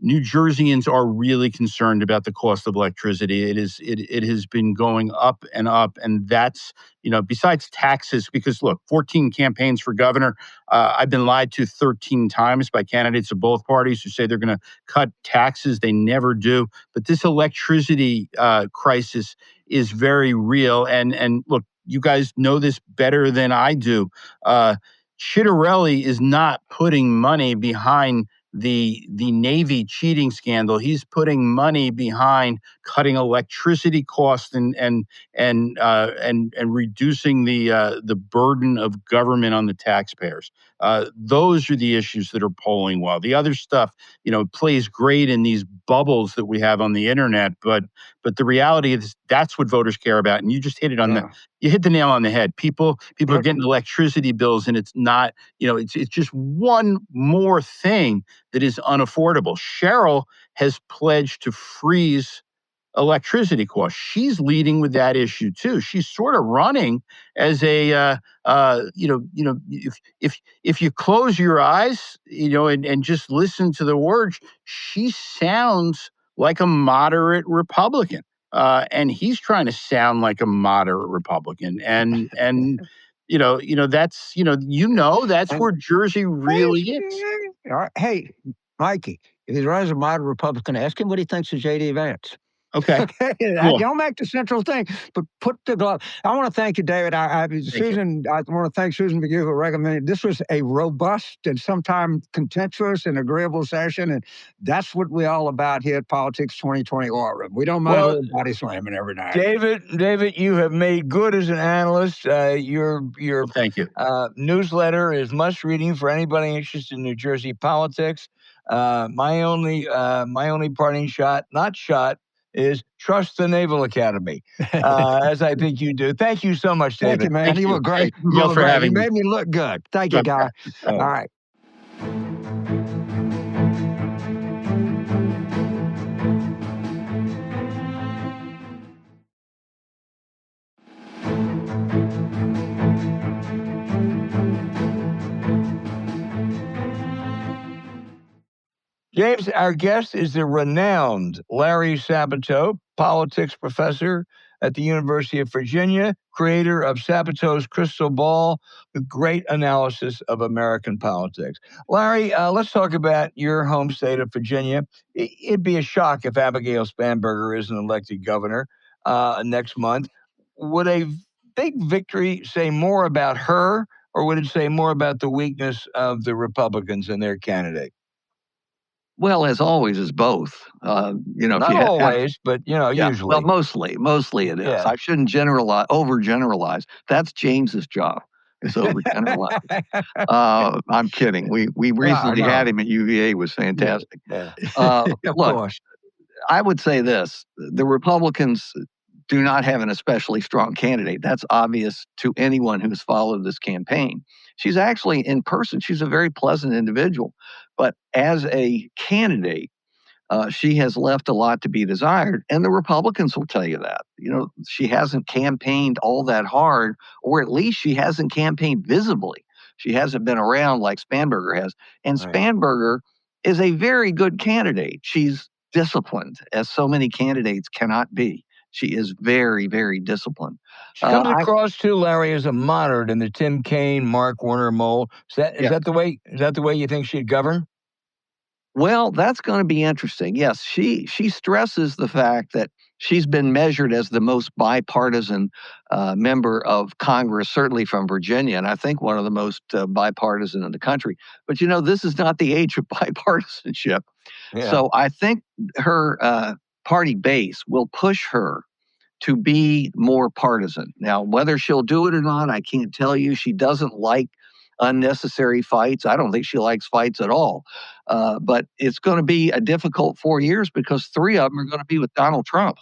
New Jerseyans are really concerned about the cost of electricity. It has been going up, and that's besides taxes. Because look, 14 campaigns for governor. I've been lied to 13 times by candidates of both parties who say they're going to cut taxes. They never do. But this electricity crisis is very real. And look, you guys know this better than I do. Chitterelli is not putting money behind the Navy cheating scandal. He's putting money behind cutting electricity costs and reducing the burden of government on the taxpayers. Those are the issues that are polling well. The other stuff, plays great in these bubbles that we have on the internet, but the reality is that's what voters care about. And you just hit it on you hit the nail on the head. People are getting electricity bills, and it's not, it's just one more thing that is unaffordable. Sherrill has pledged to freeze electricity costs. She's leading with that issue too. She's sort of running as a if you close your eyes, and just listen to the words, she sounds like a moderate Republican. And he's trying to sound like a moderate Republican. And that's that's where Jersey really is. All right. Hey, Mikey, if he runs a moderate Republican, ask him what he thinks of J.D. Vance. Okay. Cool. Don't make the central thing, but put the glove. I want to thank you, David. Susan, I want to thank Susan McGee for recommending. This was a robust and sometimes contentious and agreeable session, and that's what we're all about here at Politics 2020 Aura. We don't mind a little body slamming every night. David, you have made good as an analyst. Your thank you. Newsletter is must reading for anybody interested in New Jersey politics. My only parting shot is trust the Naval Academy, as I think you do. Thank you so much, David. Thank you, man. Thank you were great. Thank you both for having me. me. You made me look good. Thank you, guy. All right. James, our guest is the renowned Larry Sabato, politics professor at the University of Virginia, creator of Sabato's Crystal Ball, with great analysis of American politics. Larry, let's talk about your home state of Virginia. It'd be a shock if Abigail Spanberger isn't elected governor next month. Would a big victory say more about her, or would it say more about the weakness of the Republicans and their candidate? Well, as always, is both. Not always, but usually. Well, mostly it is. Yeah. I shouldn't overgeneralize. That's James's job. Is overgeneralize. I'm kidding. We recently had him at UVA. It was fantastic. Yeah. Of look, course. I would say this: the Republicans do not have an especially strong candidate. That's obvious to anyone who's followed this campaign. She's actually, in person, she's a very pleasant individual. But as a candidate, She has left a lot to be desired, and the Republicans will tell you that. She hasn't campaigned all that hard, or at least she hasn't campaigned visibly. She hasn't been around like Spanberger has. And Right. Spanberger is a very good candidate. She's disciplined, as so many candidates cannot be. She is very, very disciplined. She comes across too, Larry, as a moderate in the Tim Kaine, Mark Warner mold. Is that the way you think she'd govern? Well, that's going to be interesting. Yes, she stresses the fact that she's been measured as the most bipartisan member of Congress, certainly from Virginia, and I think one of the most bipartisan in the country. But this is not the age of bipartisanship. Yeah. So I think her party base will push her to be more partisan. Now, whether she'll do it or not, I can't tell you. She doesn't like unnecessary fights. I don't think she likes fights at all. But it's going to be a difficult 4 years because 3 of them are going to be with Donald Trump.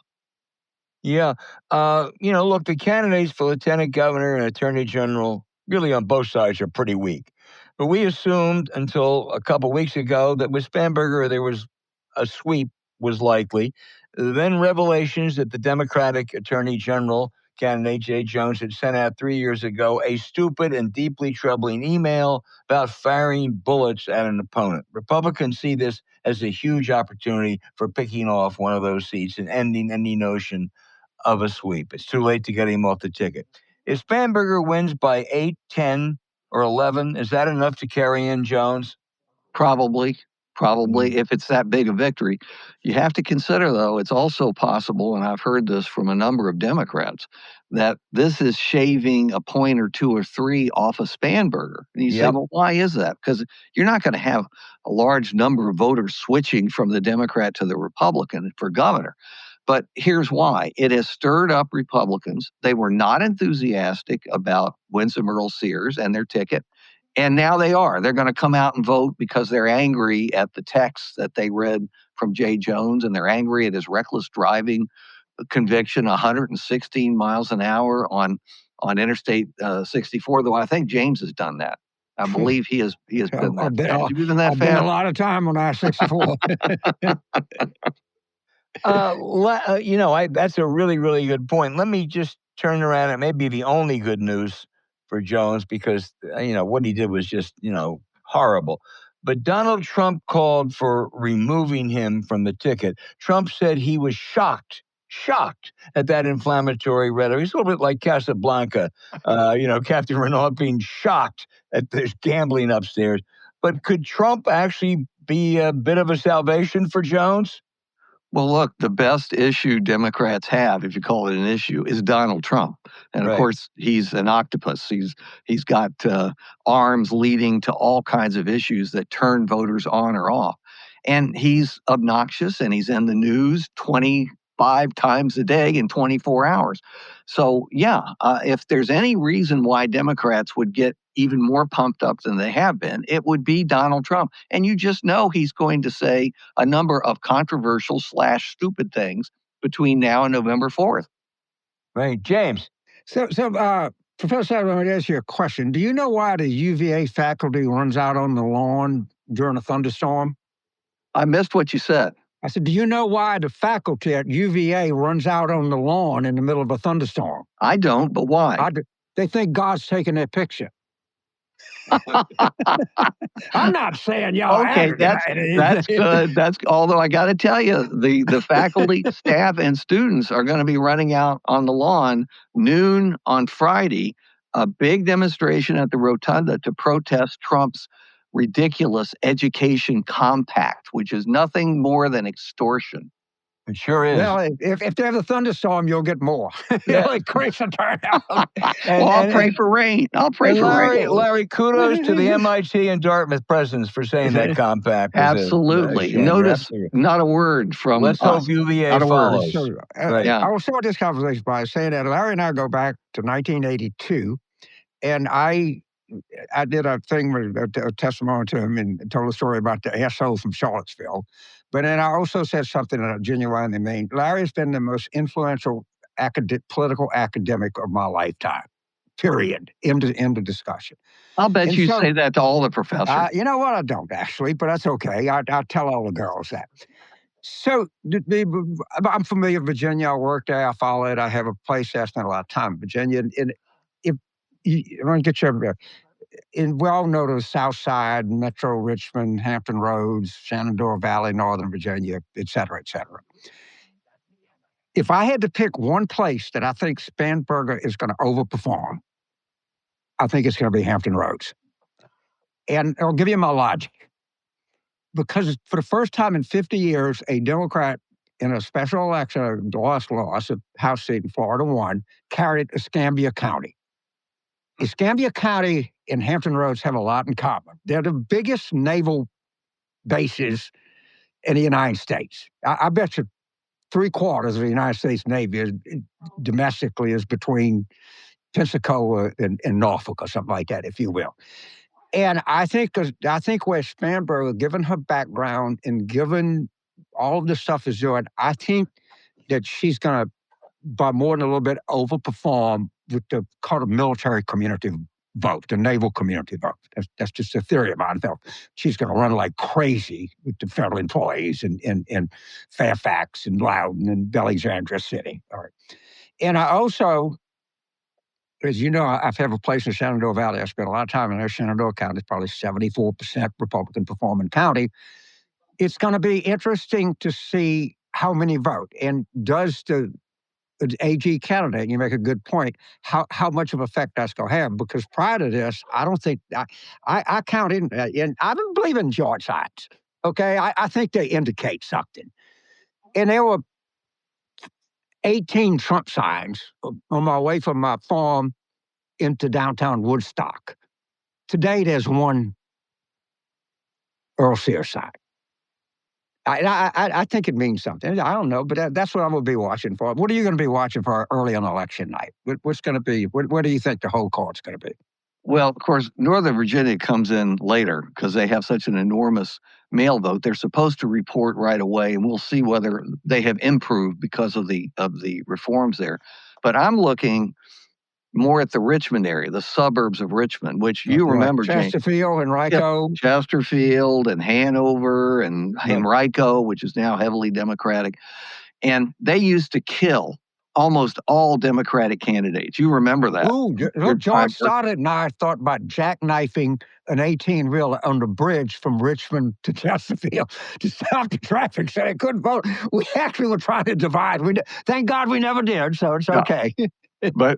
Yeah. Look, the candidates for lieutenant governor and attorney general, really on both sides, are pretty weak. But we assumed until a couple weeks ago that with Spanberger, there was a sweep was likely. Then revelations that the Democratic attorney general candidate, Jay Jones, had sent out 3 years ago a stupid and deeply troubling email about firing bullets at an opponent. Republicans see this as a huge opportunity for picking off one of those seats and ending any notion of a sweep. It's too late to get him off the ticket. If Spanberger wins by 8, 10, or 11, is that enough to carry in Jones? Probably, if it's that big a victory. You have to consider, though, it's also possible, and I've heard this from a number of Democrats, that this is shaving a point or 2 or 3 off of Spanberger. And you say, well, why is that? Because you're not going to have a large number of voters switching from the Democrat to the Republican for governor. But here's why. It has stirred up Republicans. They were not enthusiastic about Winsome Earl Sears and their ticket. And now they are. They're going to come out and vote because they're angry at the text that they read from Jay Jones, and they're angry at his reckless driving conviction, 116 miles an hour on Interstate 64, though I think James has done that. I believe he has been that fast. Have you been that fast? I've been a lot of time on I-64. That's a really, really good point. Let me just turn around. It may be the only good news for Jones because, what he did was just, horrible. But Donald Trump called for removing him from the ticket. Trump said he was shocked at that inflammatory rhetoric. It's a little bit like Casablanca, Captain Renault being shocked at this gambling upstairs. But could Trump actually be a bit of a salvation for Jones? Well, look, the best issue Democrats have, if you call it an issue, is Donald Trump. And of course, he's an octopus. He's got arms leading to all kinds of issues that turn voters on or off. And he's obnoxious and he's in the news 25 times a day in 24 hours. So, if there's any reason why Democrats would get even more pumped up than they have been, it would be Donald Trump. And you just know he's going to say a number of controversial / stupid things between now and November 4th. Right. James. So, Professor, I'm going to ask you a question. Do you know why the UVA faculty runs out on the lawn during a thunderstorm? I missed what you said. I said, do you know why the faculty at UVA runs out on the lawn in the middle of a thunderstorm? I don't, but why? They think God's taking their picture. I'm not saying y'all. Okay, that's good. Although I got to tell you, the faculty, staff, and students are going to be running out on the lawn noon on Friday, a big demonstration at the Rotunda to protest Trump's ridiculous education compact, which is nothing more than extortion. It sure is. Well, if there's a thunderstorm, you'll get more. You'll increase the turnout. I'll pray for rain. I'll pray for rain. Larry, kudos to the MIT and Dartmouth presidents for saying that compact. Absolutely. Notice not a word from Let's hope UVA follows. I will start this conversation by saying that Larry and I go back to 1982, and I did a thing with a testimony to him and told a story about the asshole from Charlottesville. But then I also said something that I genuinely mean. Larry's been the most influential political academic of my lifetime. Period. End of discussion. I'll bet you say that to all the professors. You know what? I don't actually, but that's okay. I tell all the girls that. So I'm familiar with Virginia. I worked there. I follow it. I have a place there. I spent a lot of time in Virginia. And if you want to get your, and we all know the South Side, Metro Richmond, Hampton Roads, Shenandoah Valley, Northern Virginia, et cetera, et cetera. If I had to pick one place that I think Spanberger is going to overperform, I think it's going to be Hampton Roads. And I'll give you my logic. Because for the first time in 50 years, a Democrat in a special election, a lost a House seat in Florida won, carried Escambia County. Escambia County and Hampton Roads have a lot in common. They're the biggest naval bases in the United States. I bet you 3/4 of the United States Navy domestically is between Pensacola and Norfolk or something like that, if you will. And I think where Spanberger, given her background and given all of the stuff is doing, I think that she's going to, by more than a little bit, overperform with the kind of military community vote, the naval community vote. That's just a theory of mine. She's going to run like crazy with the federal employees in Fairfax and Loudoun and Alexandria City. All right. And I also, as you know, I have a place in Shenandoah Valley. I spent a lot of time in there. Shenandoah County is probably 74% Republican performing county. It's going to be interesting to see how many vote. And does the AG candidate, you make a good point, how much of effect that's going to have? Because prior to this, I don't think, I count in, and I don't believe in George signs. Okay, I think they indicate something. And there were 18 Trump signs on my way from my farm into downtown Woodstock. Today, there's one Earl Seer sign. I think it means something. I don't know, but that's what I'm going to be watching for. What are you going to be watching for early on election night? What's going to be? What do you think the whole card's going to be? Well, of course, Northern Virginia comes in later because they have such an enormous mail vote. They're supposed to report right away, and we'll see whether they have improved because of the reforms there. But I'm looking more at the Richmond area, the suburbs of Richmond, which you remember, James. Chesterfield and Rico. Yeah, Chesterfield and Hanover and Henrico, which is now heavily Democratic. And they used to kill almost all Democratic candidates. You remember that. Ooh, George started, and I thought about jackknifing an 18-wheeler on the bridge from Richmond to Chesterfield to stop the traffic so they couldn't vote. We actually were trying to divide. Thank God we never did, so it's okay. But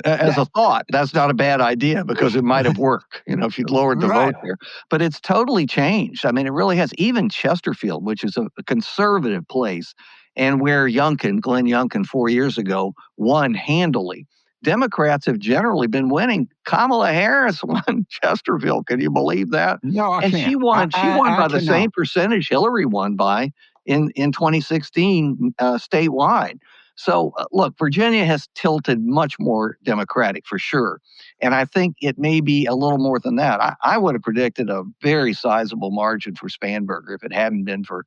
as a thought, that's not a bad idea because it might have worked, if you'd lowered the vote there. But it's totally changed. I mean, it really has. Even Chesterfield, which is a conservative place, and where Glenn Youngkin 4 years ago won handily. Democrats have generally been winning. Kamala Harris won Chesterfield. Can you believe that? No, I can't. She won by the same percentage Hillary won by in 2016 statewide. So, look, Virginia has tilted much more Democratic for sure. And I think it may be a little more than that. I would have predicted a very sizable margin for Spanberger if it hadn't been for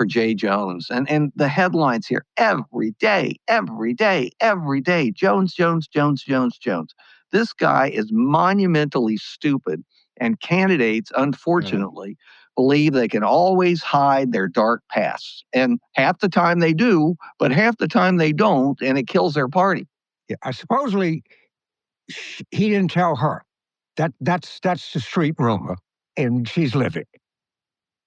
Jay Jones. And the headlines here, every day, Jones. This guy is monumentally stupid. And candidates, unfortunately, believe they can always hide their dark pasts. And half the time they do, but half the time they don't, and it kills their party. Yeah, supposedly he didn't tell her. That's the street rumor, and she's living.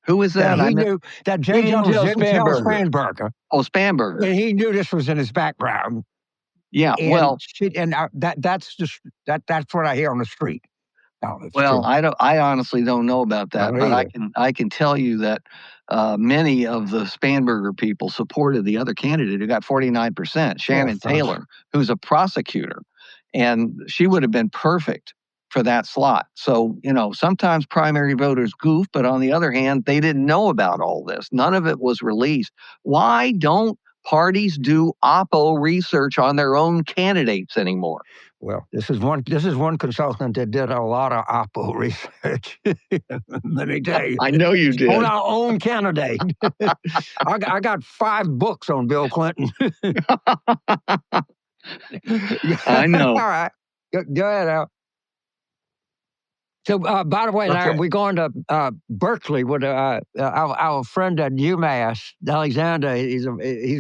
Who is that? He knew that Jay Jones didn't tell Spanberger. Oh, Spanberger. And he knew this was in his background. Yeah, and that's what I hear on the street. Well, I honestly don't know about that, but I can tell you that many of the Spanberger people supported the other candidate who got 49%, Shannon Taylor, who's a prosecutor, and she would have been perfect for that slot. So, sometimes primary voters goof, but on the other hand, they didn't know about all this. None of it was released. Why don't parties do oppo research on their own candidates anymore? Well, this is one consultant that did a lot of oppo research. Let me tell you. I know you did. On our own candidate. I got 5 books on Bill Clinton. I know. All right. Go ahead, Al. So, by the way, Larry, Okay. we're going to Berkeley with our friend at UMass, Alexander. He's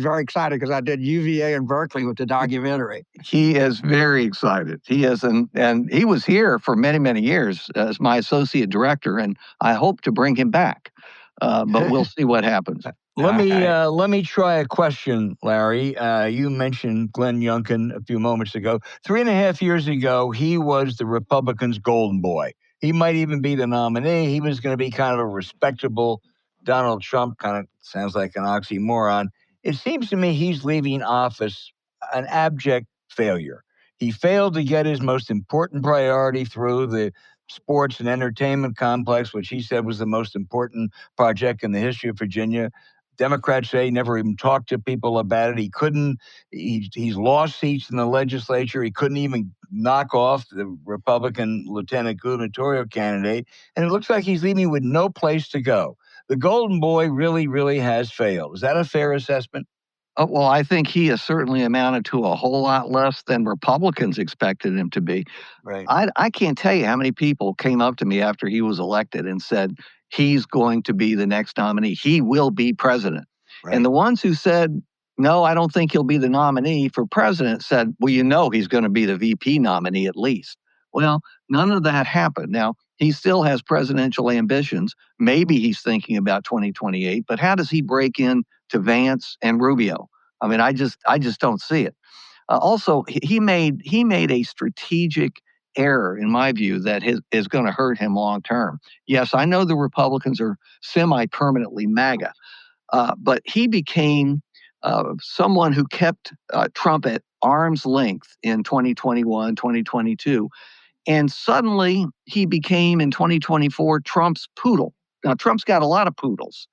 very excited because I did UVA in Berkeley with the documentary. He is very excited. He is, and he was here for many, many years as my associate director, and I hope to bring him back. But we'll see what happens. Let me try a question, Larry. You mentioned Glenn Youngkin a few moments ago. 3.5 years ago, he was the Republicans' golden boy. He might even be the nominee. He was going to be kind of a respectable Donald Trump, kind of sounds like an oxymoron. It seems to me he's leaving office an abject failure. He failed to get his most important priority through, the sports and entertainment complex, which he said was the most important project in the history of Virginia. Democrats say he never even talked to people about it. He couldn't. He's lost seats in the legislature. He couldn't even knock off the Republican lieutenant gubernatorial candidate. And it looks like he's leaving with no place to go. The golden boy really, really has failed. Is that a fair assessment? Well, I think he has certainly amounted to a whole lot less than Republicans expected him to be. Right. I can't tell you how many people came up to me after he was elected and said, he's going to be the next nominee. He will be president. Right. And the ones who said, no, I don't think he'll be the nominee for president said, well, you know, he's going to be the VP nominee at least. Well, none of that happened. Now, he still has presidential ambitions. Maybe he's thinking about 2028, but how does he break in to Vance and Rubio? I mean, I just don't see it. Also, he made a strategic error, in my view, that is going to hurt him long term. Yes, I know the Republicans are semi-permanently MAGA, but he became someone who kept Trump at arm's length in 2021, 2022. And suddenly he became, in 2024, Trump's poodle. Now, Trump's got a lot of poodles,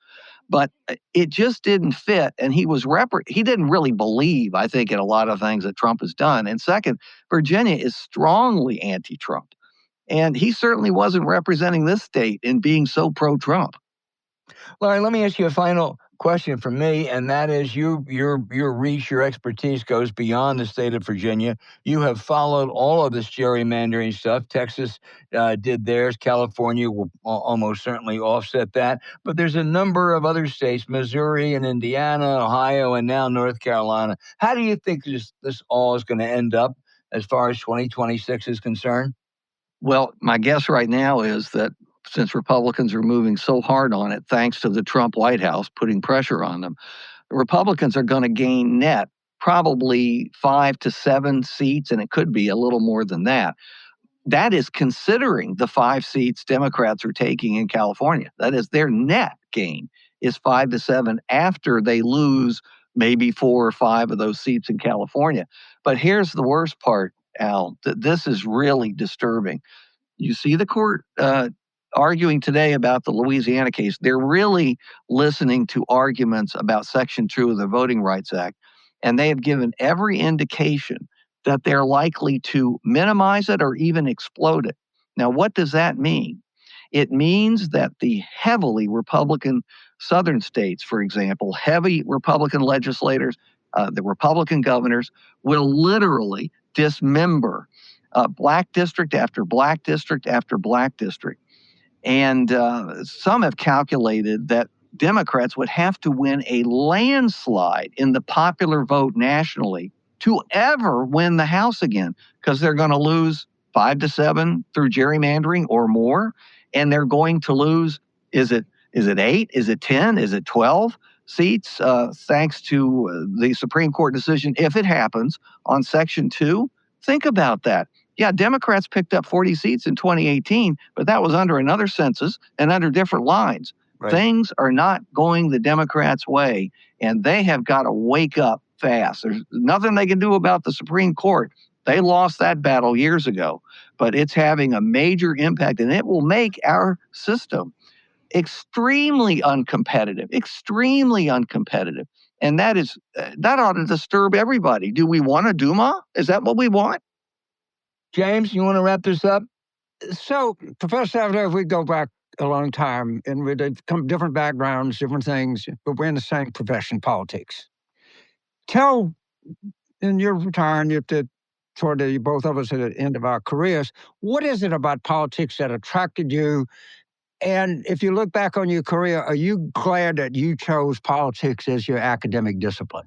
but it just didn't fit. And he didn't really believe, I think, in a lot of things that Trump has done. And second, Virginia is strongly anti-Trump. And he certainly wasn't representing this state in being so pro-Trump. Larry, let me ask you a final question from me, and that is your reach, your expertise goes beyond the state of Virginia. You have followed all of this gerrymandering stuff. Texas did theirs. California will almost certainly offset that. But there's a number of other states, Missouri and Indiana, Ohio, and now North Carolina. How do you think this all is going to end up as far as 2026 is concerned? Well, my guess right now is that since Republicans are moving so hard on it, thanks to the Trump White House putting pressure on them, the Republicans are going to gain net probably 5 to 7 seats, and it could be a little more than that. That is considering the 5 seats Democrats are taking in California. That is, their net gain is 5 to 7 after they lose maybe 4 or 5 of those seats in California. But here's the worst part, Al. This is really disturbing. You see the court arguing today about the Louisiana case. They're really listening to arguments about Section 2 of the Voting Rights Act, and they have given every indication that they're likely to minimize it or even explode it. Now, what does that mean? It means that the heavily Republican southern states, for example, heavy Republican legislators, the Republican governors, will literally dismember black district after black district after black district. And some have calculated that Democrats would have to win a landslide in the popular vote nationally to ever win the House again, because they're going to lose 5 to 7 through gerrymandering or more. And they're going to lose, is it 8? Is it 10? Is it 12 seats? Thanks to the Supreme Court decision, if it happens, on Section 2. Think about that. Yeah, Democrats picked up 40 seats in 2018, but that was under another census and under different lines. Right. Things are not going the Democrats' way, and they have got to wake up fast. There's nothing they can do about the Supreme Court. They lost that battle years ago, but it's having a major impact, and it will make our system extremely uncompetitive. And that ought to disturb everybody. Do we want a Duma? Is that what we want? James, you want to wrap this up? So, Professor Sabato, if we go back a long time, and we come different backgrounds, different things, but we're in the same profession, politics. In your retiring, toward both of us at the end of our careers. What is it about politics that attracted you? And if you look back on your career, are you glad that you chose politics as your academic discipline?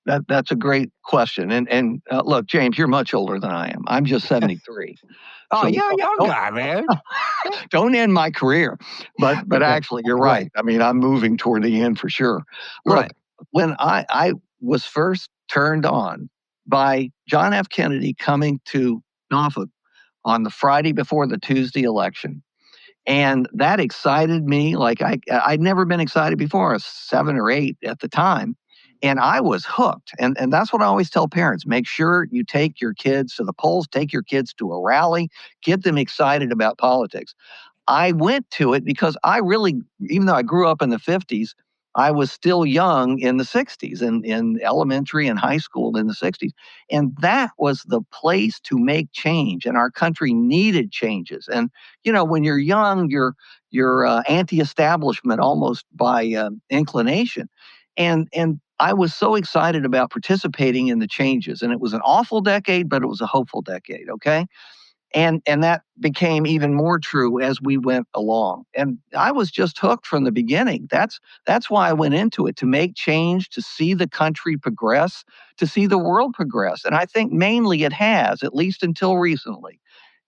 That's a great question. And look, James, you're much older than I am. I'm just 73. Oh, So you're a young guy, man. don't end my career. But actually, you're right. I mean, I'm moving toward the end for sure. Look, Right. when I was first turned on by John F. Kennedy coming to Norfolk on the Friday before the Tuesday election, and that excited me like I'd never been excited before. I was 7 or 8 at the time. And I was hooked. And that's what I always tell parents. Make sure you take your kids to the polls, take your kids to a rally, get them excited about politics. I went to it because I really, even though I grew up in the 50s, I was still young in the 60s and in elementary and high school in the 60s. And that was the place to make change. And our country needed changes. And, when you're young, you're anti-establishment almost by inclination. And I was so excited about participating in the changes. And it was an awful decade, but it was a hopeful decade, okay? And that became even more true as we went along. And I was just hooked from the beginning. That's why I went into it, to make change, to see the country progress, to see the world progress. And I think mainly it has, at least until recently.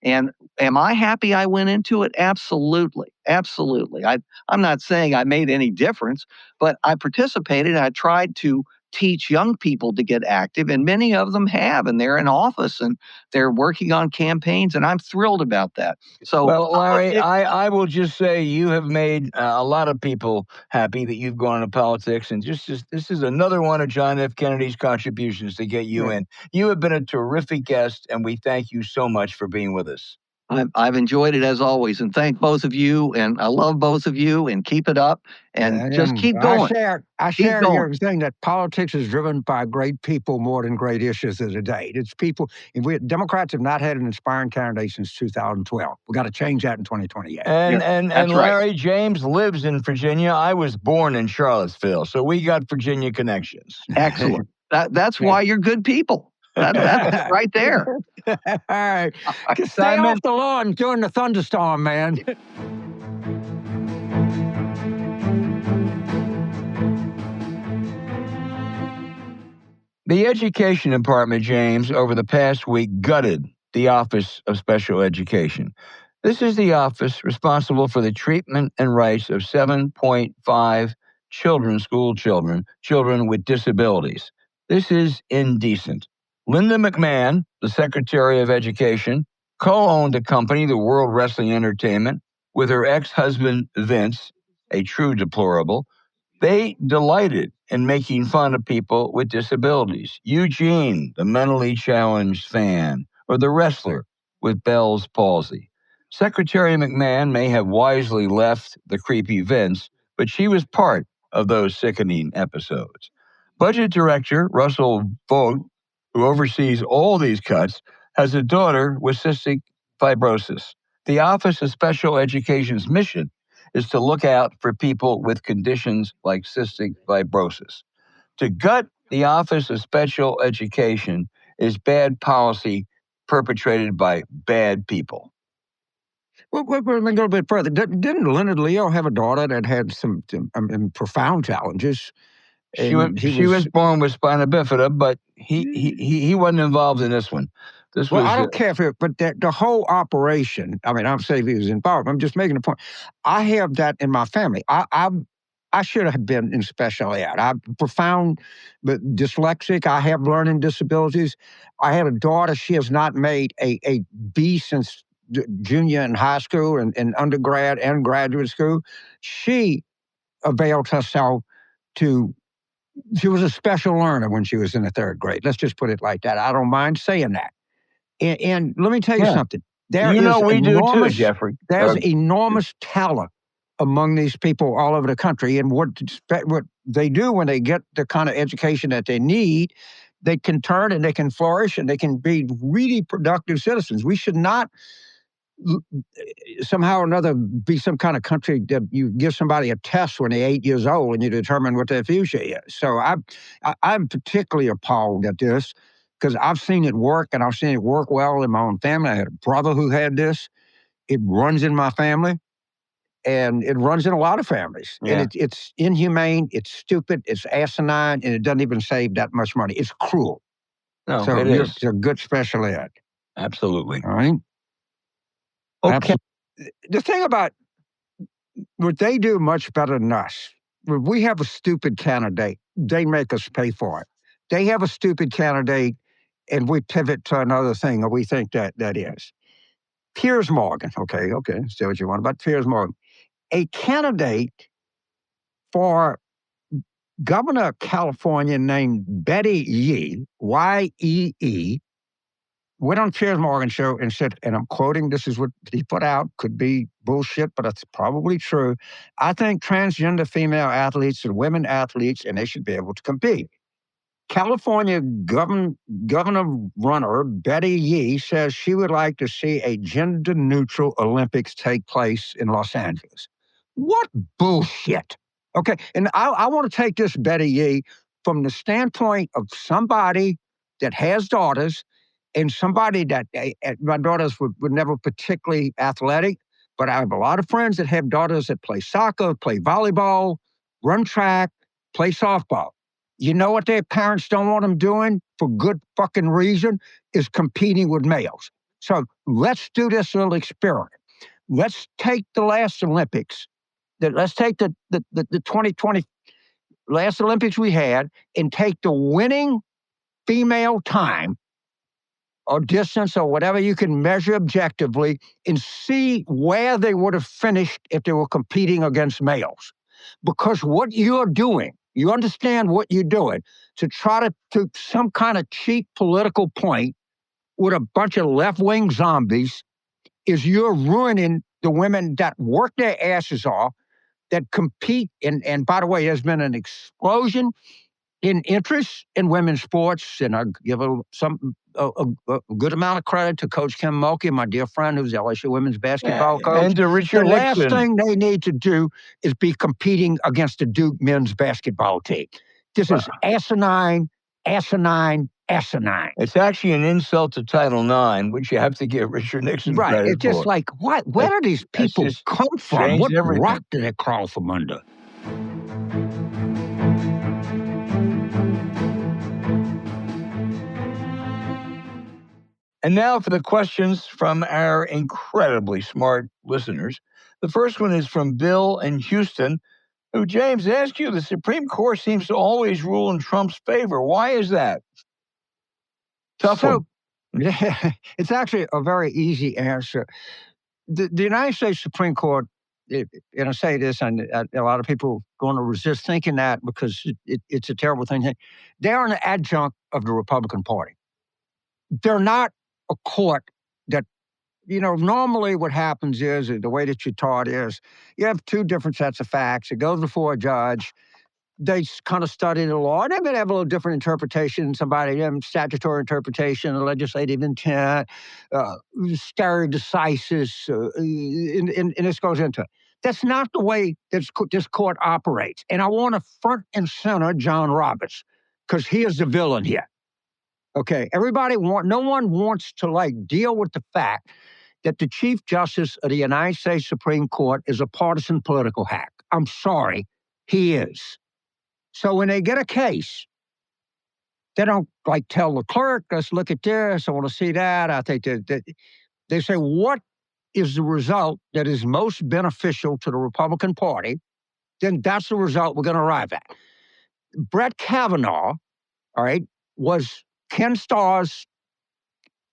And am I happy I went into it? Absolutely. Absolutely. I'm not saying I made any difference, but I participated. And I tried to teach young people to get active, and many of them have, and they're in office and they're working on campaigns, and I'm thrilled about that. So, Well, Larry, I will just say you have made a lot of people happy that you've gone into politics, and this is another one of John F. Kennedy's contributions to get you in. You have been a terrific guest, and we thank you so much for being with us. I've enjoyed it as always, and thank both of you, and I love both of you, and keep it up, and just keep going. I share your thing that politics is driven by great people more than great issues of the day. It's people. Democrats have not had an inspiring candidate since 2012. We got to change that in 2028. And Larry, James lives in Virginia. I was born in Charlottesville, so we got Virginia connections. Excellent. That's why you're good people. That's right there. All right. Stay off the lawn during the thunderstorm, man. The Education Department, James, over the past week gutted the Office of Special Education. This is the office responsible for the treatment and rights of 7.5 school children with disabilities. This is indecent. Linda McMahon, the Secretary of Education, co-owned a company, the World Wrestling Entertainment, with her ex-husband, Vince, a true deplorable. They delighted in making fun of people with disabilities. Eugene, the mentally challenged fan, or the wrestler with Bell's palsy. Secretary McMahon may have wisely left the creepy Vince, but she was part of those sickening episodes. Budget Director Russell Vogt, who oversees all these cuts, has a daughter with cystic fibrosis. The Office of Special Education's mission is to look out for people with conditions like cystic fibrosis. To gut the Office of Special Education is bad policy perpetrated by bad people. Well, let me go a bit further. Didn't Leonard Leo have a daughter that had some profound challenges? She was born with spina bifida, but he wasn't involved in this one. I don't care but the whole operation. I mean, I'm saying he was involved. I'm just making a point. I have that in my family. I should have been in special ed. I'm profound, but dyslexic. I have learning disabilities. I had a daughter. She has not made a B since junior in high school and undergrad and graduate school. She availed herself to. She was a special learner when she was in the 3rd grade. Let's just put it like that. I don't mind saying that. And let me tell you something. We do too, Jeffrey. There's enormous talent among these people all over the country. And what they do when they get the kind of education that they need, they can turn and they can flourish and they can be really productive citizens. We should not somehow or another be some kind of country that you give somebody a test when they're 8 years old and you determine what their future is. So I'm particularly appalled at this. because I've seen it work, and I've seen it work well in my own family. I had a brother who had this. It runs in my family, and it runs in a lot of families. Yeah. And it's inhumane, it's stupid, it's asinine, and it doesn't even save that much money. It's cruel. No, So it you're is. a good special ed. Absolutely. All right? Okay. The thing about what they do much better than us, when we have a stupid candidate, they make us pay for it. They have a stupid candidate, and we pivot to another thing, or we think that is. Piers Morgan, okay, say what you want about Piers Morgan. A candidate for governor of California named Betty Yee, Y-E-E, went on Piers Morgan show and said, and I'm quoting, this is what he put out, could be bullshit, but it's probably true. I think transgender female athletes are women athletes, and they should be able to compete. California governor runner Betty Yee says she would like to see a gender-neutral Olympics take place in Los Angeles. What bullshit? Okay, and I want to take this, Betty Yee, from the standpoint of somebody that has daughters, and somebody that my daughters were never particularly athletic, but I have a lot of friends that have daughters that play soccer, play volleyball, run track, play softball. You know what their parents don't want them doing for good fucking reason is competing with males. So let's do this little experiment. Let's take the last Olympics. Let's take the 2020 last Olympics we had and take the winning female time or distance or whatever you can measure objectively and see where they would have finished if they were competing against males. Because what you're doing, you understand what you're doing, to try to some kind of cheap political point with a bunch of left-wing zombies is you're ruining the women that work their asses off, that compete. And by the way, there's been an explosion in interest in women's sports, and I give a good amount of credit to Coach Kim Mulkey, my dear friend, who's the LSU women's basketball coach. And to Richard The last Nixon. thing they need to do is be competing against the Duke men's basketball team. This is asinine, asinine, asinine. It's actually an insult to Title IX, which you have to give Richard Nixon Right. credit It's just for. like, what? Where do these people just come from? changed What everything. rock do they crawl from under? And now for the questions from our incredibly smart listeners. The first one is from Bill in Houston, who, James, asked you, the Supreme Court seems to always rule in Trump's favor. Why is that? Tough one. It's actually a very easy answer. The United States Supreme Court, and I say this, and a lot of people are going to resist thinking that because it's a terrible thing. They're an adjunct of the Republican Party. They're not a court that, normally what happens is, the way that you're taught is, you have two different sets of facts. It goes before a judge. They kind of study the law, and they may have a little different interpretation. Statutory interpretation, legislative intent, stare decisis, and this goes into it. That's not the way this court operates. And I want to front and center John Roberts, because he is the villain here. Okay, no one wants to deal with the fact that the Chief Justice of the United States Supreme Court is a partisan political hack. I'm sorry, he is. So when they get a case, they don't tell the clerk, let's look at this, I want to see that. I think that they say, what is the result that is most beneficial to the Republican Party? Then that's the result we're going to arrive at. Brett Kavanaugh, all right, was Ken Starr's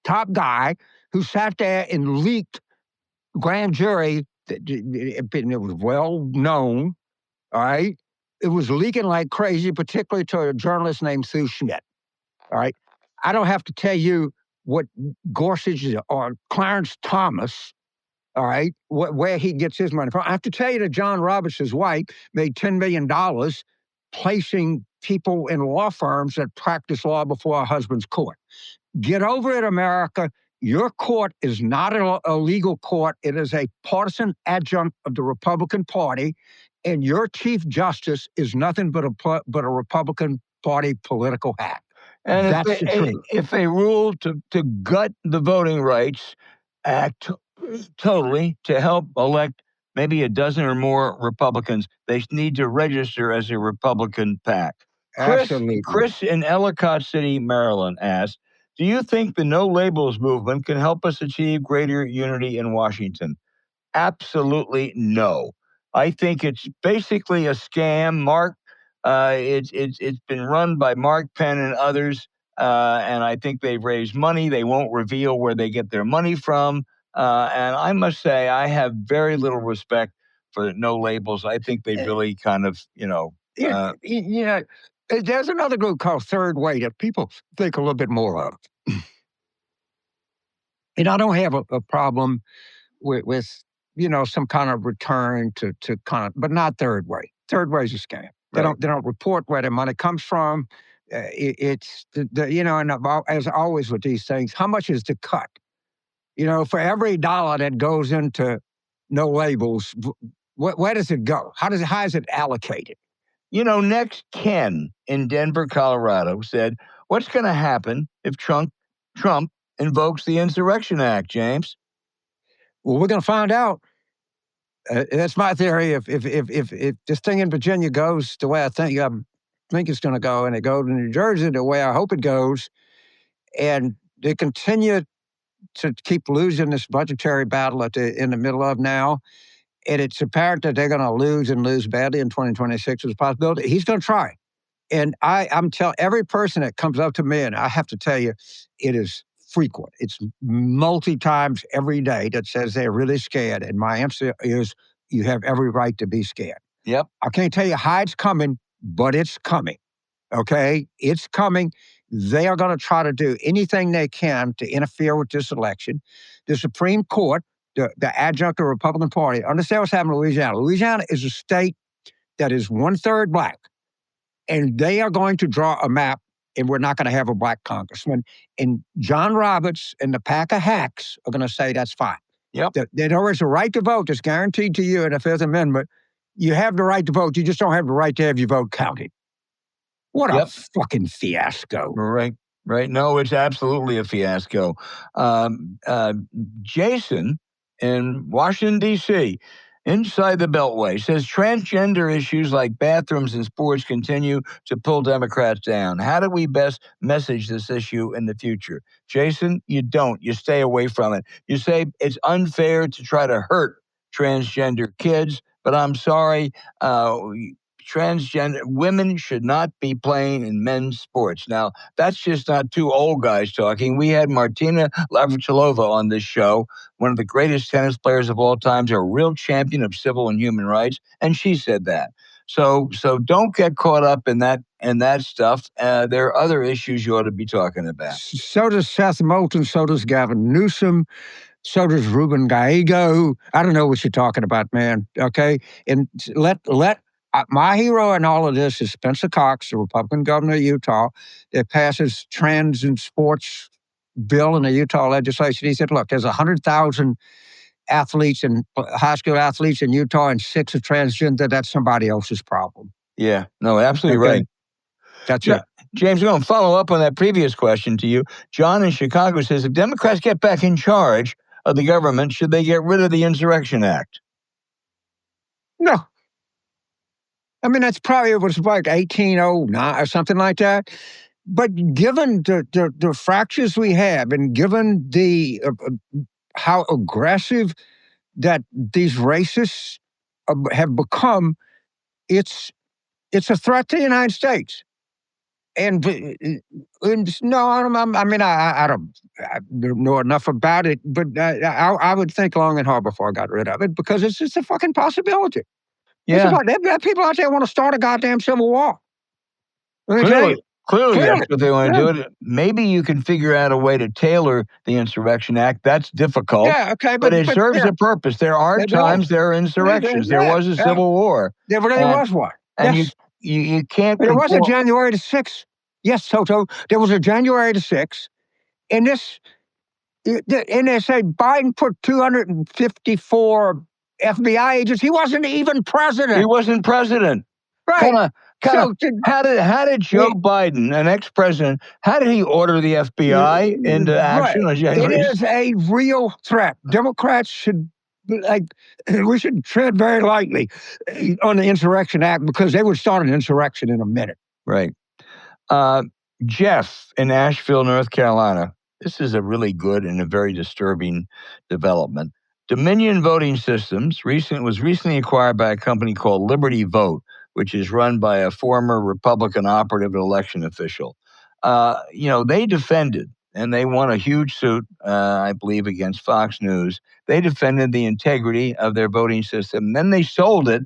top guy who sat there and leaked grand jury. It was well known, all right? It was leaking like crazy, particularly to a journalist named Sue Schmidt. All right. I don't have to tell you what Gorsuch or Clarence Thomas, all right, where he gets his money from. I have to tell you that John Roberts' wife made $10 million placing people in law firms that practice law before her husband's court. Get over it, America. Your court is not a legal court. It is a partisan adjunct of the Republican Party, and your Chief Justice is nothing but a Republican Party political hack. And That's the truth. if they rule to gut the Voting Rights Act totally to help elect maybe a dozen or more Republicans, they need to register as a Republican PAC. Absolutely. Chris in Ellicott City, Maryland asked, do you think the No Labels movement can help us achieve greater unity in Washington? Absolutely no. I think it's basically a scam. It's been run by Mark Penn and others, and I think they've raised money. They won't reveal where they get their money from, and I must say I have very little respect for No Labels. I think they really kind of, There's another group called Third Way that people think a little bit more of. And I don't have a problem with some kind of return to kind of, but not Third Way. Third Way is a scam. They don't report where their money comes from. It's and as always with these things, how much is the cut? For every dollar that goes into No Labels, where does it go? How is it allocated? Next, Ken in Denver, Colorado said, what's going to happen if Trump invokes the Insurrection Act, James? Well, we're going to find out. That's my theory. If this thing in Virginia goes the way I think it's going to go, and it goes in New Jersey the way I hope it goes, and they continue to keep losing this budgetary battle in the middle of now, and it's apparent that they're going to lose badly in 2026 is a possibility. He's going to try. And I'm telling every person that comes up to me, and I have to tell you, it is frequent. It's multi times every day that says they're really scared. And my answer is, you have every right to be scared. Yep. I can't tell you how it's coming, but it's coming. Okay? It's coming. They are going to try to do anything they can to interfere with this election. The Supreme Court, the adjunct of the Republican Party, understand what's happening in Louisiana. Louisiana is a state that is 1/3 Black. And they are going to draw a map, and we're not going to have a Black congressman. And John Roberts and the pack of hacks are going to say that's fine. Yep. In other words, the right to vote is guaranteed to you in the Fifth Amendment. You have the right to vote. You just don't have the right to have your vote counted. What a fucking fiasco. Right. No, it's absolutely a fiasco. Jason in Washington, D.C., inside the Beltway, says transgender issues like bathrooms and sports continue to pull Democrats down. How do we best message this issue in the future? Jason, you don't. You stay away from it. You say it's unfair to try to hurt transgender kids, but I'm sorry, transgender women should not be playing in men's sports. Now, that's just not two old guys talking. We had Martina Navratilova on this show, one of the greatest tennis players of all time, a real champion of civil and human rights, and she said that. So don't get caught up in that stuff. There are other issues you ought to be talking about. So does Seth Moulton. So does Gavin Newsom. So does Ruben Gallego. I don't know what you're talking about, man. Okay, and let my hero in all of this is Spencer Cox, the Republican governor of Utah, that passes trans and sports bill in the Utah legislation. He said, look, there's 100,000 athletes and high school athletes in Utah, and 6 are transgender. That's somebody else's problem. Yeah, no, absolutely right. That's it. James, I'm going to follow up on that previous question to you. John in Chicago says, if Democrats get back in charge of the government, should they get rid of the Insurrection Act? No. I mean, that's probably, it was like 1809 or something like that. But given the fractures we have, and given the how aggressive that these racists have become, it's a threat to the United States. And no, I don't know enough about it, but I would think long and hard before I got rid of it, because it's just a fucking possibility. Yeah. There are people out there want to start a goddamn civil war. Clearly, that's what they want to do. Maybe you can figure out a way to tailor the Insurrection Act. That's difficult. Yeah, okay, but it serves a purpose. There are times there are insurrections. There was a civil war. There really was one. And you can't. There was a January the 6th. Yes, Toto. There was a January the 6th. And they say Biden put 254 FBI agents. He wasn't even president. He wasn't president. Right. How did Joe Biden, an ex-president, how did he order the FBI into action on January? It is a real threat. Democrats should, we should tread very lightly on the Insurrection Act because they would start an insurrection in a minute. Right. Jeff in Asheville, North Carolina. This is a really good and a very disturbing development. Dominion Voting Systems was recently acquired by a company called Liberty Vote, which is run by a former Republican operative election official. They defended, and they won a huge suit, I believe, against Fox News. They defended the integrity of their voting system. And then they sold it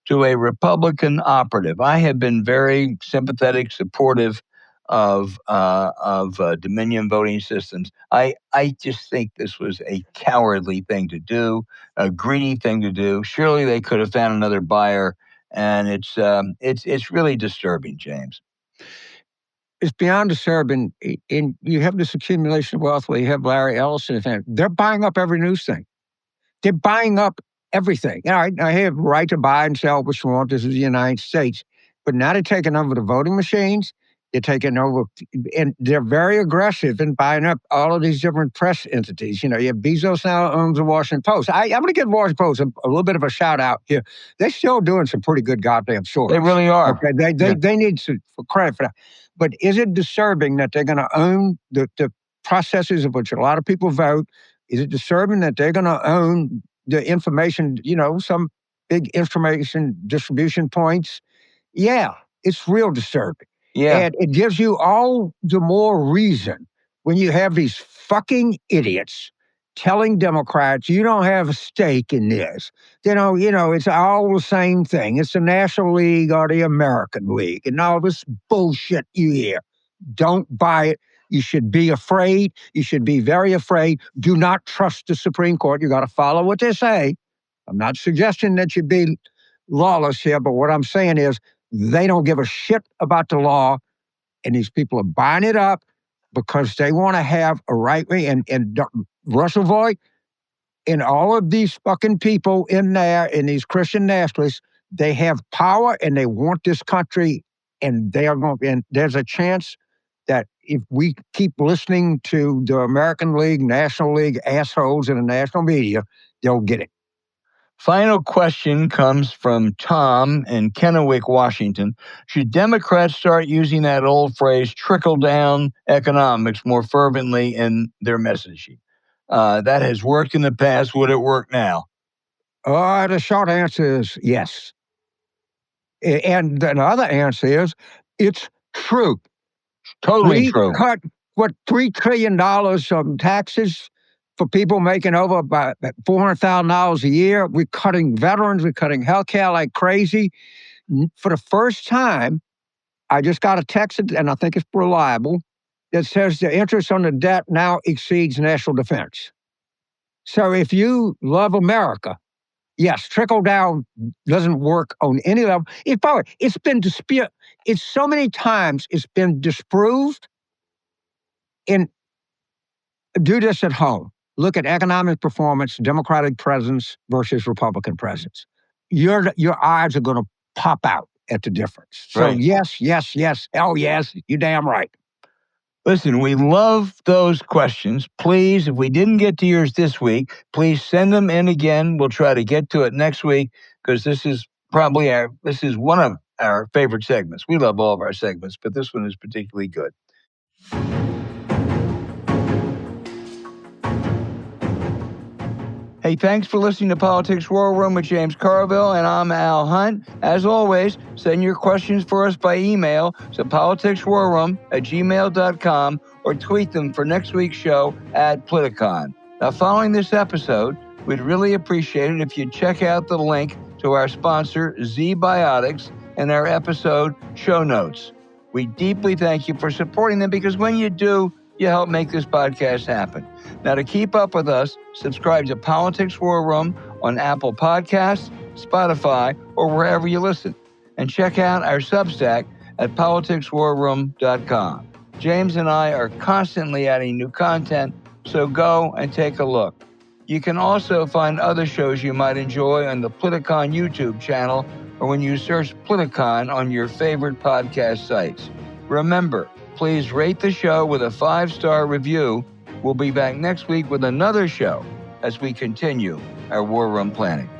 to a Republican operative. I have been very sympathetic, supportive of Dominion Voting Systems. I just think this was a cowardly thing to do, a greedy thing to do. Surely they could have found another buyer, and it's really disturbing, James. It's beyond disturbing. You have this accumulation of wealth where you have Larry Ellison. They're buying up every news thing. They're buying up everything. I have the right to buy and sell what you want. This is the United States. But now they're taking over the voting machines. They're taking over, and they're very aggressive in buying up all of these different press entities. You have Bezos now owns the Washington Post. I'm going to give Washington Post a little bit of a shout out here. They're still doing some pretty good goddamn stories. They really are. Okay? They need some credit for that. But is it disturbing that they're going to own the processes of which a lot of people vote? Is it disturbing that they're going to own the information, some big information distribution points? Yeah, it's real disturbing. Yeah. And it gives you all the more reason when you have these fucking idiots telling Democrats you don't have a stake in this. It's all the same thing. It's the National League or the American League and all this bullshit you hear. Don't buy it. You should be afraid. You should be very afraid. Do not trust the Supreme Court. You got to follow what they say. I'm not suggesting that you be lawless here, but what I'm saying is they don't give a shit about the law, and these people are buying it up because they want to have a right way. And Russell Voigt and all of these fucking people in there, and these Christian nationalists, they have power and they want this country, and they are going. And there's a chance that if we keep listening to the American League, National League assholes in the national media, they'll get it. Final question comes from Tom in Kennewick, Washington. Should Democrats start using that old phrase, trickle-down economics, more fervently in their messaging? That has worked in the past. Would it work now? The short answer is yes. And the other answer is it's true. Totally true. We cut, $3 trillion of taxes for people making over about $400,000 a year. We're cutting veterans. We're cutting healthcare like crazy. For the first time, I just got a text, and I think it's reliable, that says the interest on the debt now exceeds national defense. So if you love America, yes, trickle down doesn't work on any level. It's been disputed. It's so many times it's been disproved. Do this at home. Look at economic performance, Democratic presidents versus Republican presidents. Your eyes are going to pop out at the difference. So right. Yes. Oh, yes, you're damn right. Listen, we love those questions. Please, if we didn't get to yours this week, please send them in again. We'll try to get to it next week because this is one of our favorite segments. We love all of our segments, but this one is particularly good. Hey, thanks for listening to Politics War Room with James Carville, and I'm Al Hunt. As always, send your questions for us by email to politicswarroom@gmail.com or tweet them for next week's show at Politicon. Now, following this episode, we'd really appreciate it if you'd check out the link to our sponsor, ZBiotics, and our episode show notes. We deeply thank you for supporting them because when you do, you help make this podcast happen. Now, to keep up with us, subscribe to Politics War Room on Apple Podcasts, Spotify, or wherever you listen. And check out our Substack at politicswarroom.com. James and I are constantly adding new content, so go and take a look. You can also find other shows you might enjoy on the Politicon YouTube channel or when you search Politicon on your favorite podcast sites. Remember, please rate the show with a 5-star review. We'll be back next week with another show as we continue our war room planning.